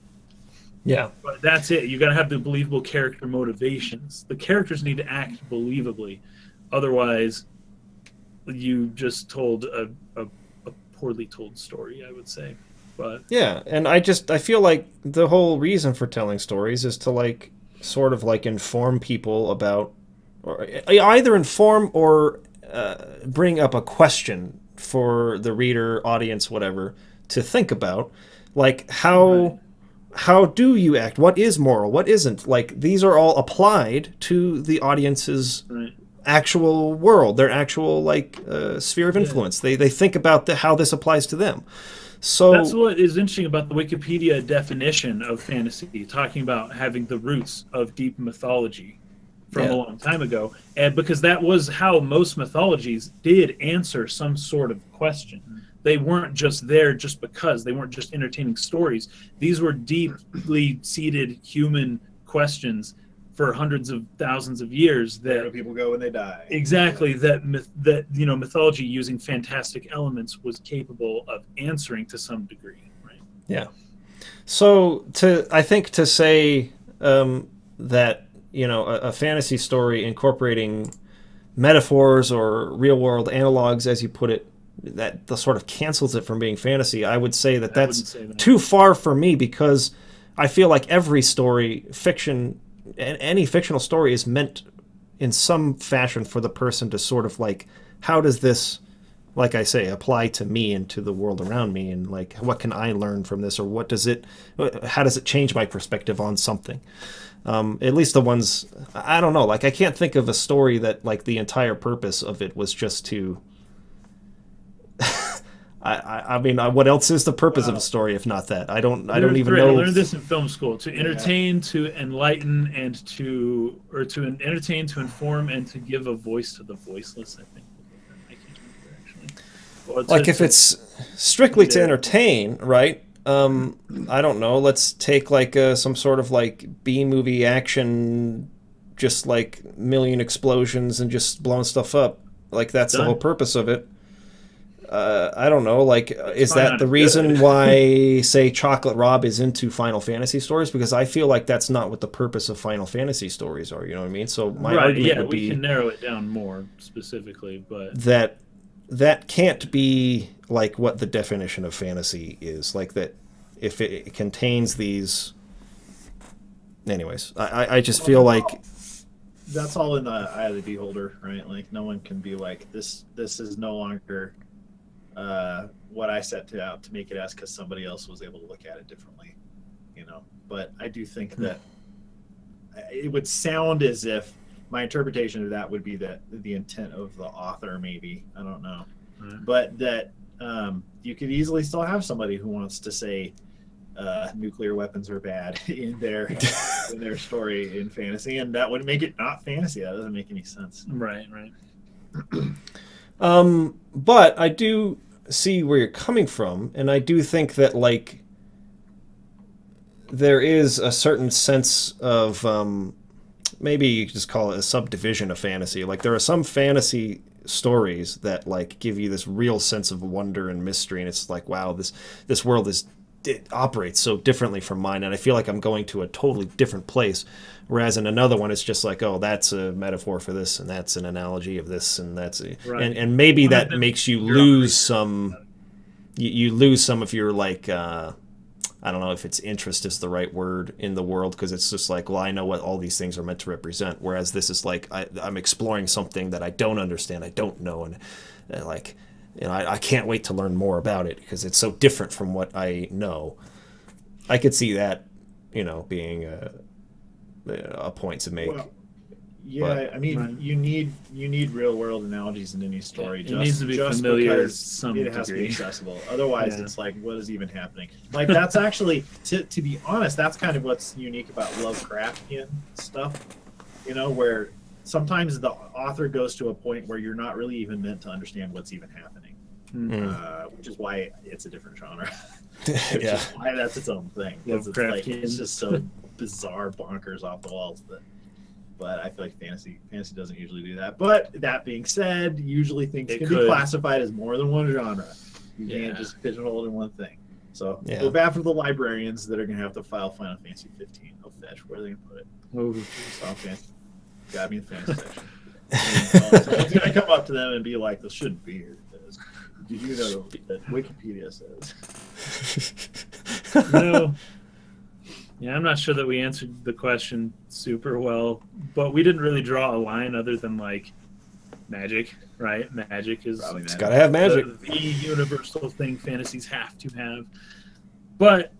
Yeah. But that's it. You got to have the believable character motivations. The characters need to act believably. Otherwise, you just told a poorly told story, I would say. But yeah, and I feel like the whole reason for telling stories is to like sort of like inform people about, or either inform or bring up a question for the reader, audience, whatever, to think about, like how do you act? What is moral? What isn't? Like these are all applied to the audience's actual world, their actual like sphere of influence. They think about how this applies to them. So that's what is interesting about the Wikipedia definition of fantasy, talking about having the roots of deep mythology from a long time ago, and because that was how most mythologies did answer some sort of question. They weren't just there just because. They weren't just entertaining stories. These were deeply seated human questions for hundreds of thousands of years. That where do people go when they die? Exactly. That mythology using fantastic elements was capable of answering to some degree. Right. Yeah. So I think to say that a fantasy story incorporating metaphors or real world analogs, as you put it, that sort of cancels it from being fantasy. I would say that's too far for me, because I feel like every story, any fictional story, is meant in some fashion for the person to sort of like, how does this, like I say, apply to me and to the world around me, and like what can I learn from this, or how does it change my perspective on something? At least the ones, I don't know, like I can't think of a story that like the entire purpose of it was just to I mean, what else is the purpose of a story if not that? I don't even know. I learned this in film school: to entertain, to enlighten, and to entertain, to inform, and to give a voice to the voiceless. I think. I can't remember actually. Like if it's strictly to entertain, right? I don't know. Let's take like some sort of like B-movie action, just like million explosions and just blowing stuff up. Like that's the whole purpose of it. I don't know, like, is that the reason why, say, Chocolate Rob is into Final Fantasy stories? Because I feel like that's not what the purpose of Final Fantasy stories are, you know what I mean? So my argument would be... we can narrow it down more specifically, but... That can't be, like, what the definition of fantasy is. Like, that if it contains these... Anyways, I just feel like... That's all in the eye of the beholder, right? Like, no one can be like, this is no longer... what I set out to make it as, because somebody else was able to look at it differently, But I do think that it would sound as if my interpretation of that would be that the intent of the author, maybe, I don't know, but that you could easily still have somebody who wants to say nuclear weapons are bad in their story in fantasy, and that would make it not fantasy. That doesn't make any sense. Right. But I do see where you're coming from, and I do think that, like, there is a certain sense of, maybe you could just call it a subdivision of fantasy. Like, there are some fantasy stories that, like, give you this real sense of wonder and mystery, and it's like, wow, this world is it operates so differently from mine, and I feel like I'm going to a totally different place. Whereas in another one, it's just like, oh, that's a metaphor for this, and that's an analogy of this, and that's a, Right. and maybe that makes you lose some. You lose some of your like. I don't know if it's interest is the right word in the world, because it's just like, well, I know what all these things are meant to represent. Whereas this is like I'm exploring something that I don't understand, I don't know, and like. You know, I can't wait to learn more about it because it's so different from what I know. I could see that, you know, being a point to make. Well, yeah, but, I mean, right. you need real world analogies in any story. It needs to be just familiar to because some it has to be degree. accessible. Otherwise, Yeah. it's like, what is even happening? Like that's actually, to be honest, that's kind of what's unique about Lovecraftian stuff. You know, where sometimes the author goes to a point where you're not really even meant to understand what's even happening, which is why it's a different genre. Which yeah. is why that's its own thing. 'Cause it's, like, Lovecraftian. it's just so bizarre, bonkers, off the walls. But I feel like fantasy doesn't usually do that. But that being said, usually things can be classified as more than one genre. You can't just pigeonhole it in one thing. So feel bad for the librarians that are going to have to file Final Fantasy 15. They'll fetch where they can put it. Final Fantasy. Got me in the fantasy section. Someone's going to come up to them and be like, this shouldn't be here. Did you know that Wikipedia says? No. Yeah, I'm not sure that we answered the question super well, but we didn't really draw a line other than like magic, right? Magic is It's got to have magic. the universal thing fantasies have to have. But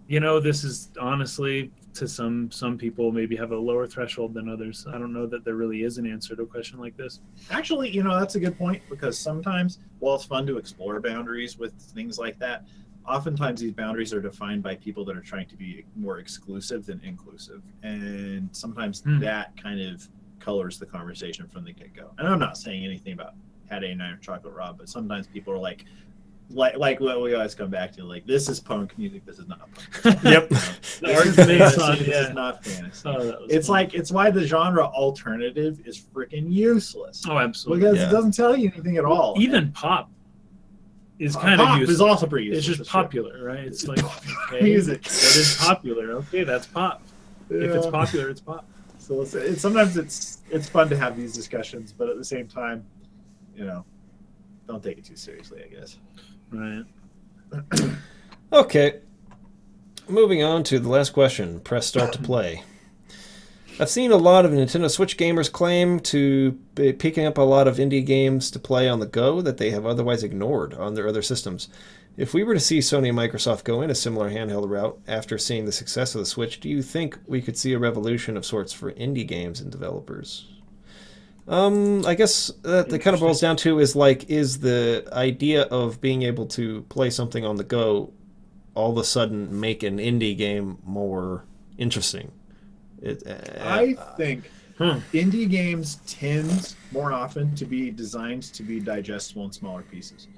you know, this is honestly, to some people maybe have a lower threshold than others. I don't know that there really is an answer to a question like this. Actually, you know, that's a good point, because sometimes, while it's fun to explore boundaries with things like that, oftentimes these boundaries are defined by people that are trying to be more exclusive than inclusive. And sometimes that kind of colors the conversation from the get-go. And I'm not saying anything about Had A Nine or Chocolate Rob, but sometimes people are like what we always come back to, like, this is punk music, this is not punk. Yep. This is fantasy, this is not fantasy. It's fun. like, it's why the genre alternative is freaking useless. Oh, absolutely. Because it doesn't tell you anything at all. Even pop is kind pop of useless. is also pretty useless. It's just popular, right? It's like, okay, music. That is popular. Okay, that's pop. If it's popular, it's pop. So it's sometimes it's fun to have these discussions, but at the same time, you know, don't take it too seriously, I guess. Right. Okay. Moving on to the last question. Press start to play. I've seen a lot of Nintendo Switch gamers claim to be picking up a lot of indie games to play on the go that they have otherwise ignored on their other systems. If we were to see Sony and Microsoft go in a similar handheld route after seeing the success of the Switch, do you think we could see a revolution of sorts for indie games and developers? I guess that kind of boils down to is the idea of being able to play something on the go all of a sudden make an indie game more interesting? I think indie games tend more often to be designed to be digestible in smaller pieces.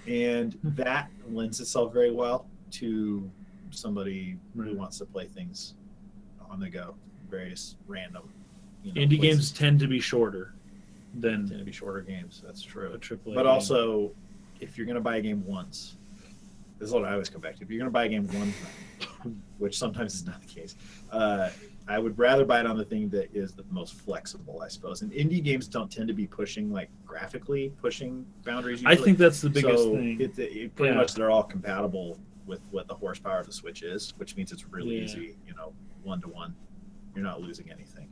And that lends itself very well to somebody who wants to play things on the go, various random. Indie games tend to be shorter than tend to be shorter games. That's true. a AAA. But game. also, if you're going to buy a game once, this is what I always come back to. If you're going to buy a game one time, which sometimes is not the case, I would rather buy it on the thing that is the most flexible, I suppose. And indie games don't tend to be pushing, like, graphically pushing boundaries usually. I think that's the biggest so thing. It pretty much they're all compatible with what the horsepower of the Switch is, which means it's really easy, you know, one-to-one. You're not losing anything.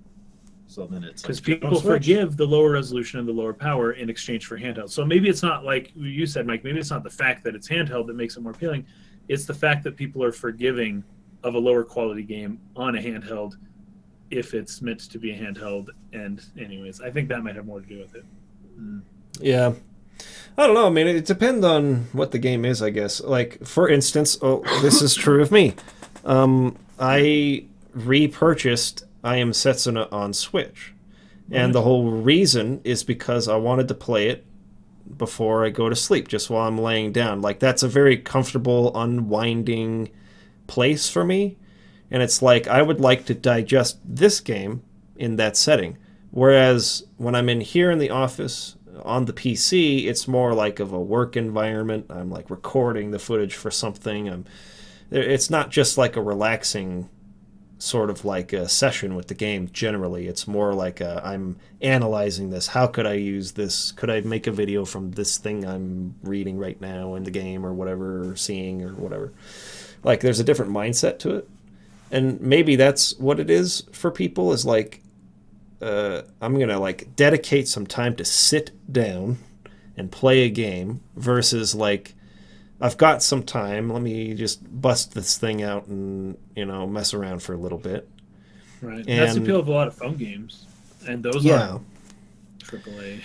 So then it's because like, people forgive the lower resolution and the lower power in exchange for handheld. So maybe it's not like you said, Mike. Maybe it's not the fact that it's handheld that makes it more appealing. It's the fact that people are forgiving of a lower quality game on a handheld if it's meant to be a handheld. And anyways, I think that might have more to do with it. Yeah. I don't know. I mean, it depends on what the game is, I guess. Like, for instance, this is true of me. I repurchased I Am Setsuna on Switch. And the whole reason is because I wanted to play it before I go to sleep, just while I'm laying down. Like, that's a very comfortable, unwinding place for me. And it's like, I would like to digest this game in that setting. Whereas when I'm in here in the office on the PC, it's more like of a work environment. I'm like recording the footage for something. I'm, it's not just like a relaxing sort of like a session with the game. Generally, it's more like I'm analyzing this. How could I use this? Could I make a video from this thing I'm reading right now in the game, or whatever, or seeing, or whatever? Like, there's a different mindset to it, and maybe that's what it is for people. Is like, I'm gonna like dedicate some time to sit down and play a game, versus like, I've got some time, let me just bust this thing out and, mess around for a little bit. Right. And that's the appeal of a lot of phone games. And those are AAA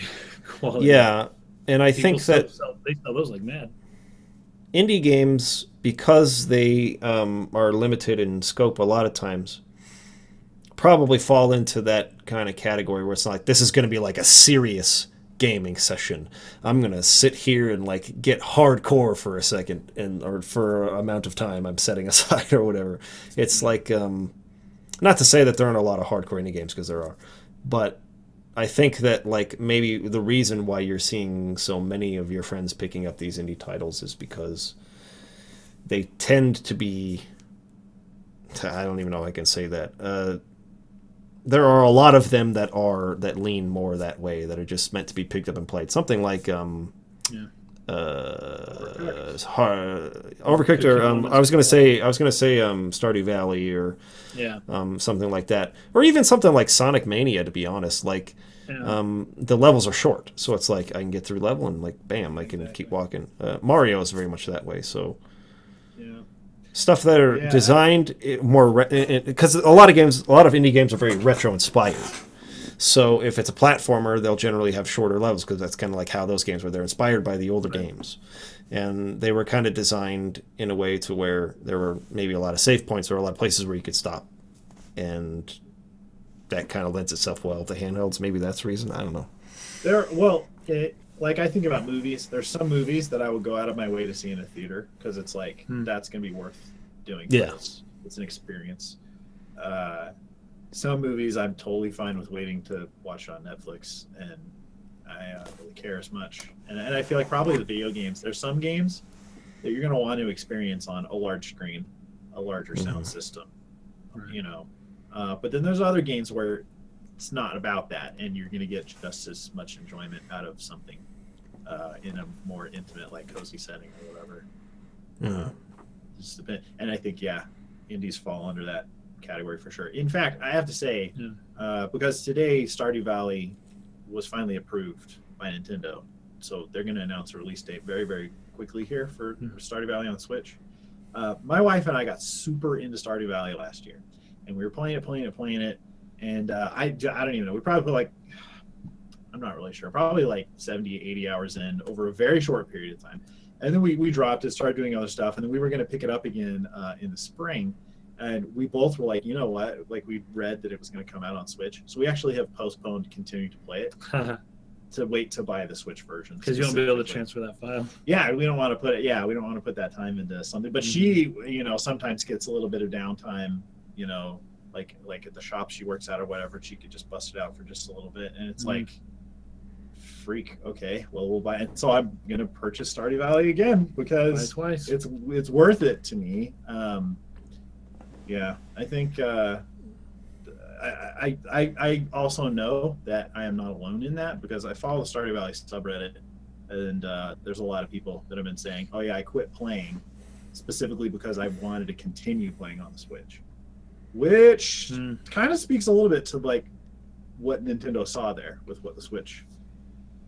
quality. Yeah. And I think that they sell those like mad. Indie games, because they are limited in scope a lot of times, probably fall into that kind of category where it's not like, this is going to be like a serious gaming session. I'm gonna sit here and like get hardcore for a second, or for an amount of time I'm setting aside or whatever. It's like, not to say that there aren't a lot of hardcore indie games, because there are, but I think that like maybe the reason why you're seeing so many of your friends picking up these indie titles is because they tend to be, I don't even know if I can say that, there are a lot of them that lean more that way, that are just meant to be picked up and played. Something like Overcooked, or I was gonna say Stardew Valley, or something like that, or even something like Sonic Mania. To be honest, like the levels are short, so it's like I can get through level and like bam, I can keep walking. Mario is very much that way, so. Stuff that are designed more, because a lot of indie games are very retro inspired. So if it's a platformer, they'll generally have shorter levels, because that's kind of like how those games were. They're inspired by the older games, and they were kind of designed in a way to where there were maybe a lot of save points, or a lot of places where you could stop, and that kind of lends itself well to handhelds. Maybe that's the reason. I don't know. Like, I think about movies. There's some movies that I would go out of my way to see in a theater, because it's like, that's going to be worth doing. Yeah. It's an experience. Some movies I'm totally fine with waiting to watch on Netflix, and I don't really care as much. And I feel like probably the video games, there's some games that you're going to want to experience on a large screen, a larger sound system, but then there's other games where it's not about that, and you're going to get just as much enjoyment out of something in a more intimate, like cozy setting or whatever. Just and I think indies fall under that category for sure. In fact, I have to say, because today Stardew Valley was finally approved by Nintendo, so they're going to announce a release date very, very quickly here for Stardew Valley on Switch. My wife and I got super into Stardew Valley last year, and we were playing it. And I don't even know. We probably put I'm not really sure, probably like 70, 80 hours in over a very short period of time. And then we dropped it, started doing other stuff, and then we were going to pick it up again in the spring. And we both were like, you know what? Like, we read that it was going to come out on Switch. So we actually have postponed continuing to play it to wait to buy the Switch version. Because you won't be able to transfer that file. Yeah, we don't want to put it. Yeah, we don't want to put that time into something. But she, sometimes gets a little bit of downtime, like at the shop she works at or whatever, she could just bust it out for just a little bit, and it's like, freak, okay, well, we'll buy it. So I'm gonna purchase Stardew Valley again, because it's worth it to me. I think I also know that I am not alone in that, because I follow the Stardew Valley subreddit, and there's a lot of people that have been saying, oh yeah, I quit playing specifically because I wanted to continue playing on the Switch. Which kind of speaks a little bit to like what Nintendo saw there with what the Switch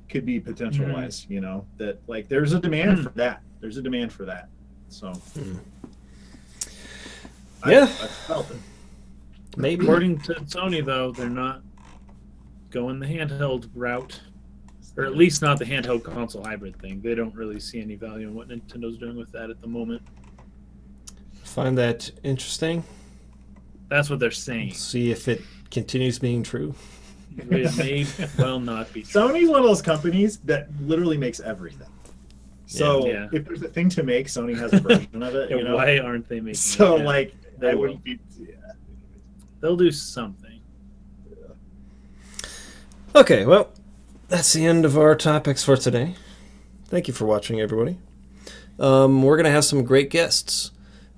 could be potential wise, that like there's a demand for that. There's a demand for that. So I felt it. Maybe. According to Sony, though, they're not going the handheld route, or at least not the handheld console hybrid thing. They don't really see any value in what Nintendo's doing with that at the moment. Find that interesting. That's what they're saying. See if it continues being true. It may well not be true. Sony's one of those companies that literally makes everything. So if there's a thing to make, Sony has a version of it. Why aren't they making it? So like that wouldn't be. They'll do something. Okay, well, that's the end of our topics for today. Thank you for watching, everybody. We're gonna have some great guests.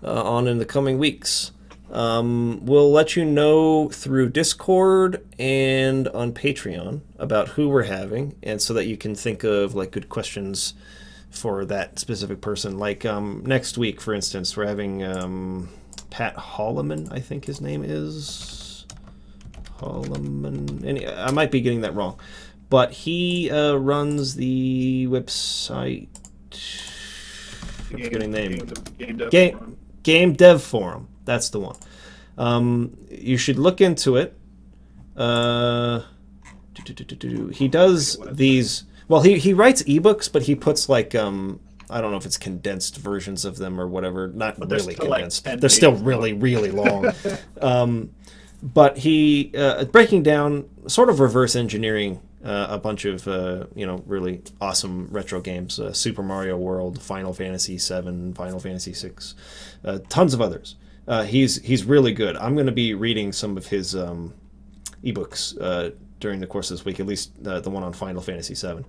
on in the coming weeks. We'll let you know through Discord and on Patreon about who we're having, and so that you can think of like good questions for that specific person. Like next week, for instance, we're having Pat Holloman, I think his name is Holloman. I might be getting that wrong, but he runs the website. I'm forgetting the name. Game Dev Forum. That's the one. You should look into it. He does these. Well, he writes ebooks, but he puts like I don't know if it's condensed versions of them or whatever. Not really condensed. Like they're still really long. But he breaking down, sort of reverse engineering a bunch of really awesome retro games: Super Mario World, Final Fantasy VII, Final Fantasy VI, tons of others. He's really good. I'm going to be reading some of his ebooks during the course of this week, at least the one on Final Fantasy VII.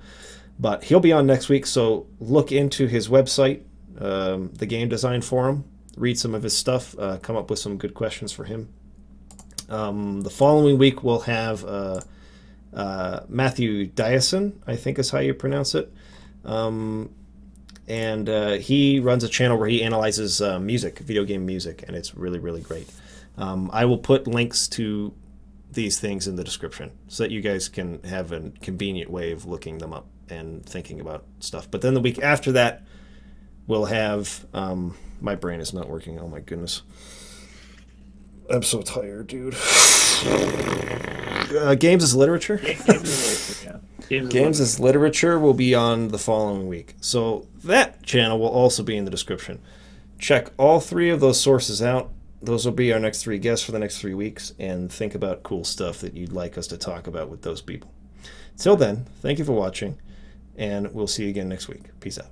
But he'll be on next week, so look into his website, the Game Design Forum, read some of his stuff, come up with some good questions for him. The following week we'll have Matthew Dyson, I think is how you pronounce it. And he runs a channel where he analyzes music, video game music, and it's really, really great. I will put links to these things in the description so that you guys can have a convenient way of looking them up and thinking about stuff. But then the week after that, we'll have... my brain is not working. Oh, my goodness. I'm so tired, dude. Games as Literature? Games as Literature will be on the following week. So that channel will also be in the description. Check all three of those sources out. Those will be our next three guests for the next 3 weeks, and think about cool stuff that you'd like us to talk about with those people. Till then, thank you for watching, and we'll see you again next week. Peace out.